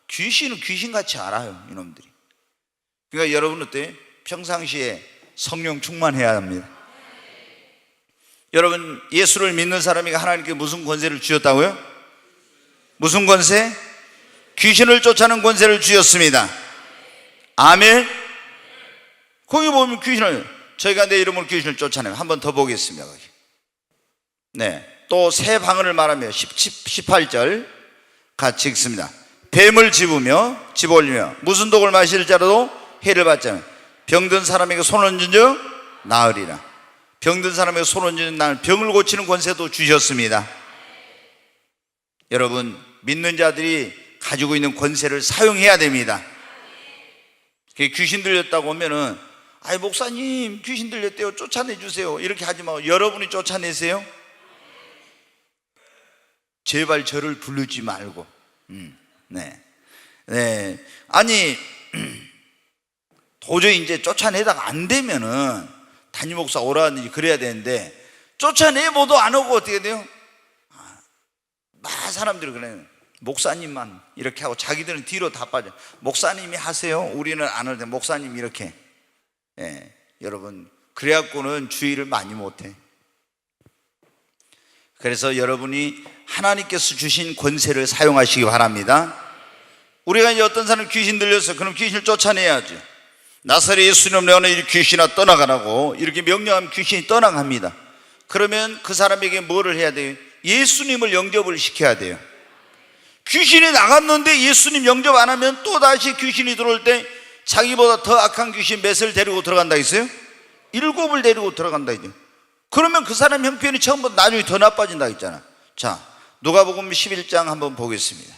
귀신은 귀신같이 알아요, 이놈들이. 그러니까 여러분 어때요? 평상시에 성령 충만해야 합니다. 여러분, 예수를 믿는 사람이 하나님께 무슨 권세를 주셨다고요? 무슨 권세? 귀신을 쫓아내는 권세를 주셨습니다. 아멘. 거기 보면 귀신을, 저희가 내 이름으로 귀신을 쫓아내요. 한 번 더 보겠습니다. 거기. 네, 또 새 방언을 말하며 18절 같이 읽습니다. 뱀을 집어올리며 무슨 독을 마실 자라도 해를 받자면 병든 사람에게 손 얹은 즉 나으리라. 병든 사람에게 손 얹은 날 병을 고치는 권세도 주셨습니다. 여러분, 믿는 자들이 가지고 있는 권세를 사용해야 됩니다. 귀신 들렸다고 하면은, 아이 목사님 귀신 들렸대요, 쫓아내주세요, 이렇게 하지 말고 여러분이 쫓아내세요. 제발 저를 부르지 말고. 네. 아니 도저히 이제 쫓아내다가 안 되면은 담임 목사 오라는지 그래야 되는데, 쫓아내고도 안 오고 어떻게 돼요? 사람들이 그래요. 목사님만 이렇게 하고 자기들은 뒤로 다 빠져. 목사님이 하세요, 우리는 안 할 때 목사님 이렇게. 여러분, 그래갖고는 주의를 많이 못해. 그래서 여러분이 하나님께서 주신 권세를 사용하시기 바랍니다. 우리가 이제 어떤 사람 귀신 들려서 그럼 귀신을 쫓아내야죠. 나사렛 예수님 너는 이 귀신아 떠나가라고 이렇게 명령하면 귀신이 떠나갑니다. 그러면 그 사람에게 뭐를 해야 돼요? 예수님을 영접을 시켜야 돼요. 귀신이 나갔는데 예수님 영접 안 하면 또 다시 귀신이 들어올 때 자기보다 더 악한 귀신 몇을 데리고 들어간다 했어요? 7을 데리고 들어간다 했죠. 그러면 그 사람 형편이 처음부터 나중에 더 나빠진다 했잖아. 자, 누가복음 11장 한번 보겠습니다.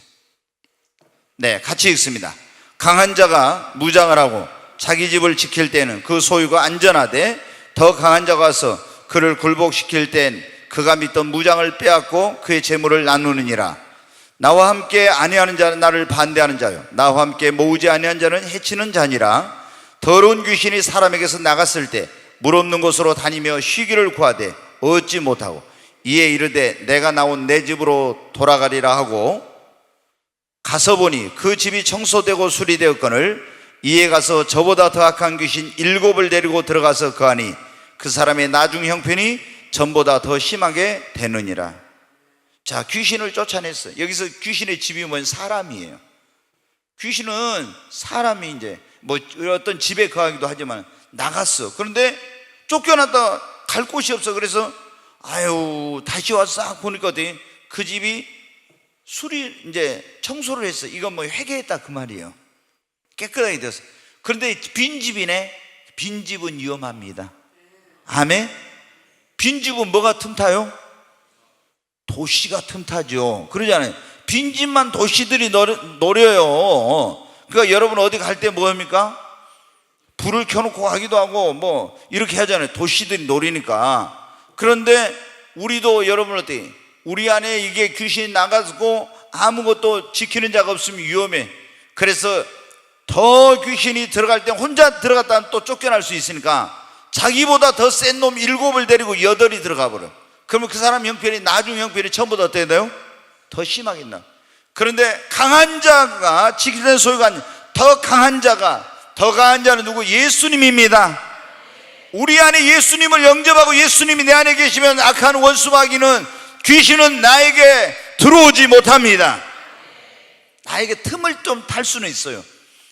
네, 같이 읽습니다. 강한 자가 무장을 하고 자기 집을 지킬 때는 그 소유가 안전하되 더 강한 자가 와서 그를 굴복시킬 땐 그가 믿던 무장을 빼앗고 그의 재물을 나누느니라. 나와 함께 아니하는 자는 나를 반대하는 자요, 나와 함께 모으지 아니한 자는 해치는 자니라. 더러운 귀신이 사람에게서 나갔을 때 물 없는 곳으로 다니며 쉬기를 구하되 얻지 못하고 이에 이르되 내가 나온 내 집으로 돌아가리라 하고 가서 보니 그 집이 청소되고 수리되었거늘 이에 가서 저보다 더 악한 귀신 7을 데리고 들어가서 거하니 그 사람의 나중 형편이 전보다 더 심하게 되느니라. 자, 귀신을 쫓아냈어요. 여기서 귀신의 집이 뭐냐? 사람이에요. 귀신은 사람이 이제 뭐 어떤 집에 거하기도 하지만 나갔어. 그런데 쫓겨났다 갈 곳이 없어. 그래서 아유 다시 와서 싹 보니까 그 집이 이제 청소를 했어. 이건 뭐 회개했다 그 말이에요. 깨끗하게 됐어. 그런데 빈집이네. 빈집은 위험합니다. 아멘. 빈집은 뭐가 틈타요? 도시가 틈타죠. 그러잖아요. 빈집만 도시들이 노려요. 그러니까 여러분 어디 갈 때 뭐합니까? 불을 켜놓고 가기도 하고 뭐 이렇게 하잖아요. 도시들이 노리니까. 그런데 우리도 여러분 어때? 우리 안에 이게 귀신이 나가고 아무것도 지키는 자가 없으면 위험해. 그래서 더 귀신이 들어갈 때 혼자 들어갔다면 또 쫓겨날 수 있으니까 자기보다 더 센 놈 7을 데리고 8이 들어가 버려. 그러면 그 사람 형편이 나중 형편이 처음보다 어떻게 돼요? 더 심하겠나. 그런데 강한 자가 지키는 소유가 아니라 더 강한 자는 누구? 예수님입니다. 우리 안에 예수님을 영접하고 예수님이 내 안에 계시면 악한 원수 마귀는 귀신은 나에게 들어오지 못합니다. 나에게 틈을 좀 탈 수는 있어요.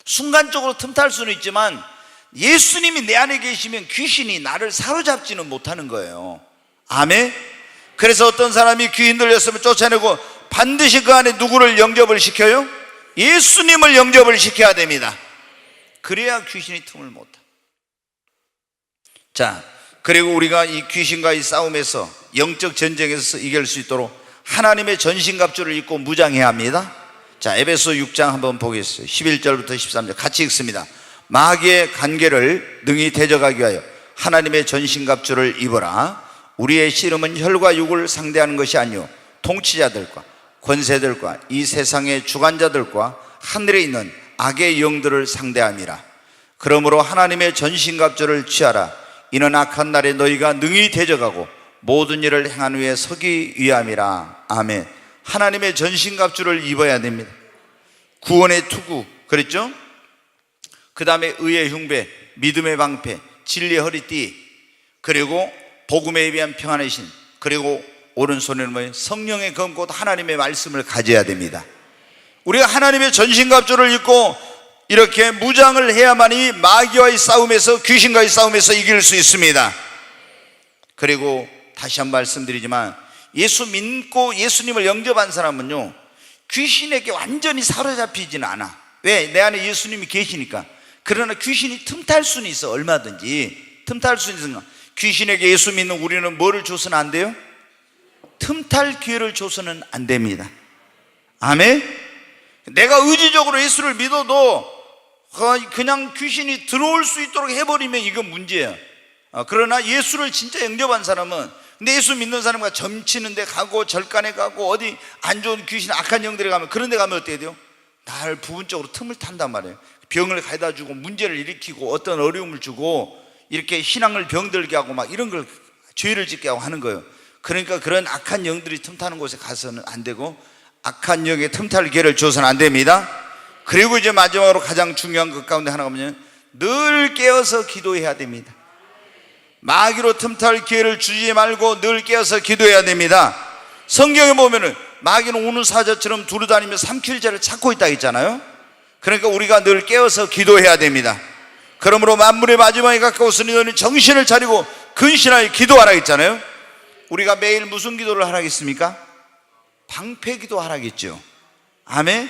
순간적으로 틈 탈 수는 있지만 예수님이 내 안에 계시면 귀신이 나를 사로잡지는 못하는 거예요. 아멘. 그래서 어떤 사람이 귀신 들렸으면 쫓아내고 반드시 그 안에 누구를 영접을 시켜요? 예수님을 영접을 시켜야 됩니다. 그래야 귀신이 틈을 못해. 자, 그리고 우리가 이 귀신과의 싸움에서 영적 전쟁에서 이길 수 있도록 하나님의 전신갑주를 입고 무장해야 합니다. 자, 에베소 6장 한번 보겠어요. 11절부터 13절 같이 읽습니다. 마귀의 관계를 능히 대적하기 위하여 하나님의 전신갑주를 입어라. 우리의 씨름은 혈과 육을 상대하는 것이 아니요 통치자들과 권세들과 이 세상의 주관자들과 하늘에 있는 악의 영들을 상대함이라. 그러므로 하나님의 전신갑주를 취하라. 이는 악한 날에 너희가 능히 대적하고 모든 일을 행한 후에 서기 위함이라. 아멘. 하나님의 전신갑주를 입어야 됩니다. 구원의 투구 그랬죠? 그 다음에 의의 흉배, 믿음의 방패, 진리의 허리띠, 그리고 복음에 비한 평안의 신, 그리고 오른손에는 뭐예요? 성령의 검고 하나님의 말씀을 가져야 됩니다. 우리가 하나님의 전신갑주를 입고 이렇게 무장을 해야만이 마귀와의 싸움에서, 귀신과의 싸움에서 이길 수 있습니다. 그리고 다시 한번 말씀드리지만 예수 믿고 예수님을 영접한 사람은요 귀신에게 완전히 사로잡히지는 않아. 왜? 내 안에 예수님이 계시니까. 그러나 귀신이 틈탈 수는 있어. 얼마든지 틈탈 수는 있으나 귀신에게 예수 믿는 우리는 뭐를 줘서는 안 돼요? 틈탈 기회를 줘서는 안 됩니다. 아멘. 내가 의지적으로 예수를 믿어도 그냥 귀신이 들어올 수 있도록 해버리면 이건 문제야. 그러나 예수를 진짜 영접한 사람은, 근데 예수 믿는 사람과 점치는 데 가고 절간에 가고 어디 안 좋은 귀신 악한 영들에 가면, 그런 데 가면 어떻게 돼요? 날 부분적으로 틈을 탄단 말이에요. 병을 가져다 주고 문제를 일으키고 어떤 어려움을 주고 이렇게 신앙을 병들게 하고 막 이런 걸 죄를 짓게 하고 하는 거예요. 그러니까 그런 악한 영들이 틈타는 곳에 가서는 안 되고 악한 영에 틈탈 기회를 줘서는 안 됩니다. 그리고 이제 마지막으로 가장 중요한 것 가운데 하나가 뭐냐면 늘 깨어서 기도해야 됩니다. 마귀로 틈탈 기회를 주지 말고 늘 깨어서 기도해야 됩니다. 성경에 보면은 마귀는 우는 사자처럼 두루다니며 삼킬자를 찾고 있다 했잖아요. 그러니까 우리가 늘 깨어서 기도해야 됩니다. 그러므로 만물의 마지막에 가까웠으니 너는 정신을 차리고 근신하여 기도하라 했잖아요. 우리가 매일 무슨 기도를 하라겠습니까? 방패 기도 하라겠죠. 아멘.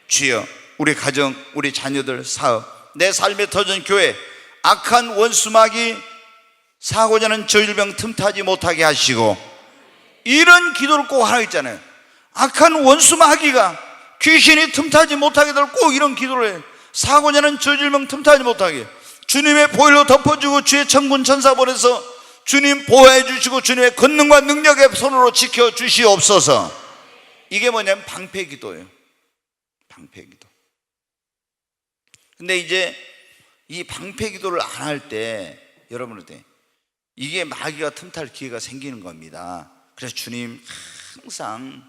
주여, 우리 가정, 우리 자녀들, 사업, 내 삶에 터진 교회, 악한 원수마귀 사고자 하는 저질병 틈타지 못하게 하시고, 이런 기도를 꼭 하라 했잖아요. 악한 원수마귀가 귀신이 틈타지 못하게 될 꼭 이런 기도를 해요. 사고자 하는 저질병 틈타지 못하게 주님의 보혈로 덮어주고 주의 천군 천사 보내서 주님 보호해 주시고 주님의 권능과 능력의 손으로 지켜 주시옵소서. 이게 뭐냐면 방패기도예요. 방패기도. 근데 이제 이 방패기도를 안 할 때 여러분한테 이게 마귀가 틈탈 기회가 생기는 겁니다. 그래서 주님 항상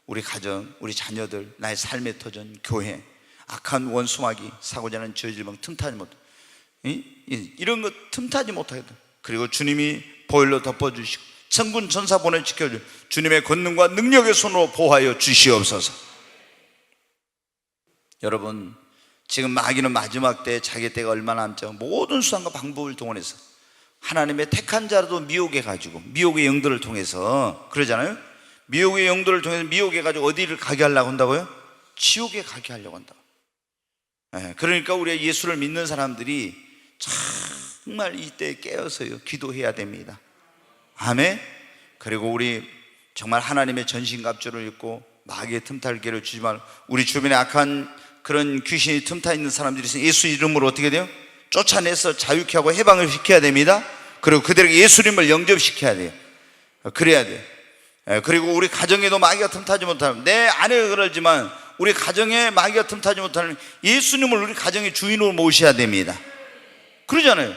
우리 가정, 우리 자녀들, 나의 삶의 터전, 교회, 악한 원수 마귀, 사고자는 저질병 틈타지 못, 이런 거 틈타지 못하게. 그리고 주님이 보혈로 덮어주시고 천군 천사 보내 지켜주 주님의 권능과 능력의 손으로 보호하여 주시옵소서. 여러분, 지금 마귀는 마지막 때 자기 때가 얼마나 남지 않고 모든 수단과 방법을 동원해서 하나님의 택한 자라도 미혹해 가지고, 미혹의 영들을 통해서 그러잖아요. 미혹의 영들을 통해서 미혹해 가지고 어디를 가게 하려고 한다고요? 지옥에 가게 하려고 한다. 그러니까 우리가 예수를 믿는 사람들이 정말 이때 깨어서요 기도해야 됩니다. 아멘. 그리고 우리 정말 하나님의 전신갑주를 입고 마귀의 틈탈기를 주지 말고, 우리 주변에 악한 그런 귀신이 틈타 있는 사람들이 있으면 예수 이름으로 어떻게 돼요? 쫓아내서 자유케 하고 해방을 시켜야 됩니다. 그리고 그들에게 예수님을 영접시켜야 돼요. 그래야 돼요. 그리고 우리 가정에도 마귀가 틈타지 못하는, 내 아내가 그러지만 우리 가정에 마귀가 틈타지 못하는 예수님을 우리 가정의 주인으로 모셔야 됩니다. 그러잖아요.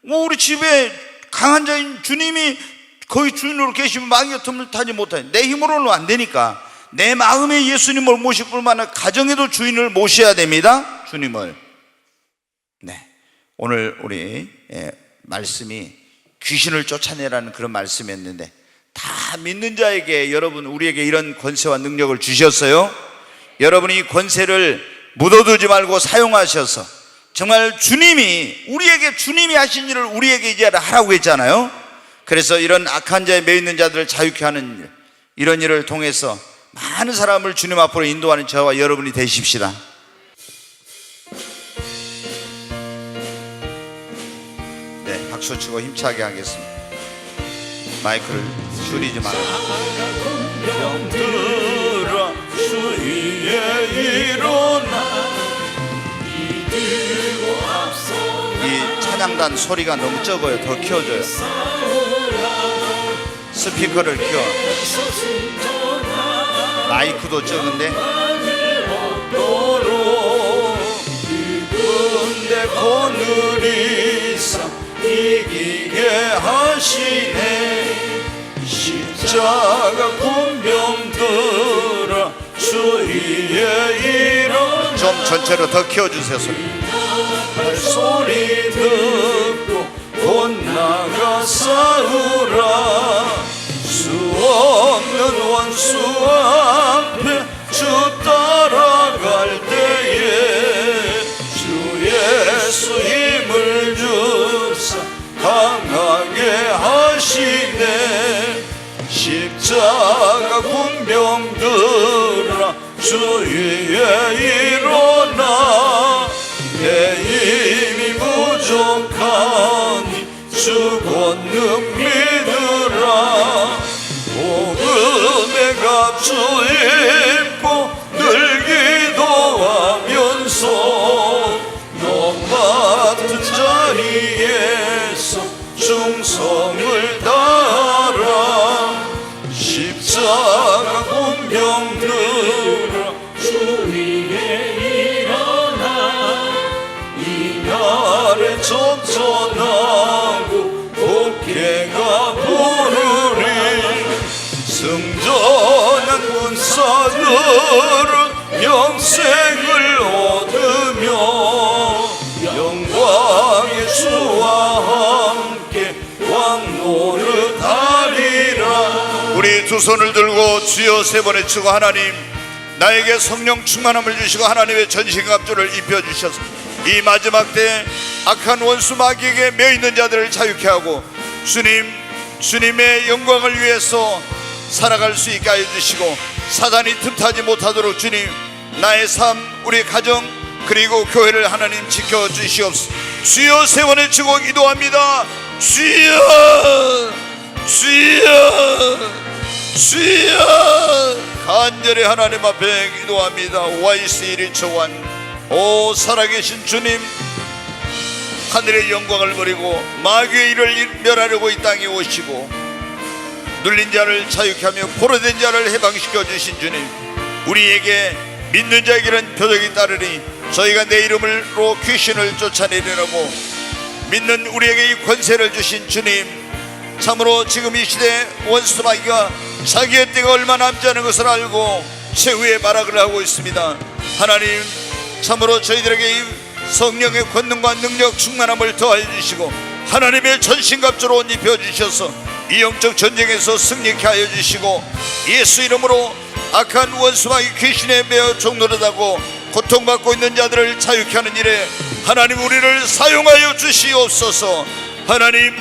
우리 집에 강한 자인 주님이 거의 주인으로 계시면 마귀가 틈타지 못하는, 내 힘으로는 안 되니까 내 마음에 예수님을 모실 뿐만 아니라 가정에도 주인을 모셔야 됩니다. 주님을. 네, 오늘 우리 말씀이 귀신을 쫓아내라는 그런 말씀이었는데, 다 믿는 자에게 여러분, 우리에게 이런 권세와 능력을 주셨어요. 여러분이 이 권세를 묻어두지 말고 사용하셔서 정말 주님이 우리에게, 주님이 하신 일을 우리에게 이제 하라고 했잖아요. 그래서 이런 악한 자에 매여 있는 자들을 자유케 하는 일, 이런 일을 통해서 많은 사람을 주님 앞으로 인도하는 저와 여러분이 되십시다. 네, 박수 치고 힘차게 하겠습니다. 마이크를 줄이지 말아요. 병들어 주위에 일어나, 이 찬양단 소리가 너무 적어요. 더 키워줘요. 스피커를 키워. 마이크도 적은데. 근데 오늘이사 이기게 하시네. 십자가 군병들아 주위에 일어나. 좀 전체로 더 키워주세요. 소리 듣고 곧 나가 싸우라. 수 없는 원수 앞에 주 따라갈 때에 주 예수 힘을 주사 강하게 하시네. 십자가 군병들아 주위에 일어나. 내 힘이 부족하니 주 권능 믿으라. 복음의 갑주 입고 늘 기도하면서 너 맡은 자리에서 충성을 다하라. 십자가 군병들아 주위에 일어나. 이날에 접전하고 복해가 부르리. 승전한 군사들은 영생을 얻으며 영광의 주와 함께 왕노릇하리라. 우리 두 손을 들고 주여 세 번 외치고, 하나님 나에게 성령 충만함을 주시고 하나님의 전신갑주를 입혀주셔서 이 마지막 때 악한 원수 마귀에게 매여있는 자들을 자유케 하고 주님의 영광을 위해서 살아갈 수 있게 하여 주시고, 사단이 틈타지 못하도록 주님, 나의 삶, 우리 가정, 그리고 교회를 하나님 지켜주시옵소서. 주여 세 번 외치고 기도합니다. 주여, 주여, 주여. 간절히 하나님 앞에 기도합니다. YC 1일 초원, 오 살아계신 주님, 하늘의 영광을 버리고 마귀의 일을 멸하려고 이 땅에 오시고 눌린 자를 자유케 하며 포로된 자를 해방시켜 주신 주님, 우리에게 믿는 자에게는 표적이 따르니 저희가 내 이름으로 귀신을 쫓아내리라고 믿는 우리에게 이 권세를 주신 주님, 참으로 지금 이 시대 원수 마귀가 자기의 때가 얼마 남지 않은 것을 알고 최후의 발악을 하고 있습니다. 하나님, 참으로 저희들에게 이 성령의 권능과 능력 충만함을 더하여 주시고 하나님의 전신갑주로 옷 입혀 주셔서 이 영적 전쟁에서 승리케 하여 주시고 예수 이름으로 악한 원수와 이 귀신에 매어 종노릇하고 고통받고 있는 자들을 자유케 하는 일에 하나님 우리를 사용하여 주시옵소서. 하나님,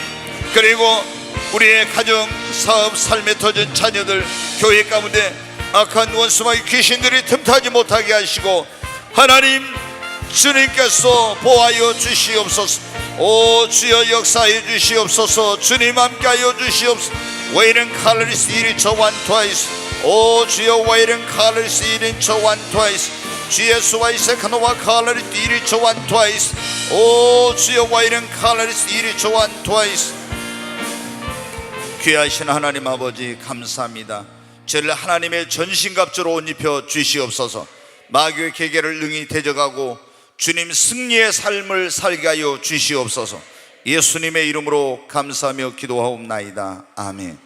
그리고 우리의 가정, 사업, 삶에 터진 자녀들, 교회 가운데 악한 원수와 이 귀신들이 틈타지 못하게 하시고 하나님 주님께서 보호하여 주시옵소서. 오 주여 역사해 주시옵소서. 주님 함께하여 주시옵소서. Waiting colors each one twice. 오 주여 waiting colors each one twice. 주 예수와의 세카노와 colors each one twice. 오 주여 waiting colors each one twice. 귀하신 하나님 아버지 감사합니다. 저를 하나님의 전신갑주로 옷 입혀 주시옵소서. 마귀의 계계를 능히 대적하고 주님 승리의 삶을 살게 하여 주시옵소서. 예수님의 이름으로 감사하며 기도하옵나이다. 아멘.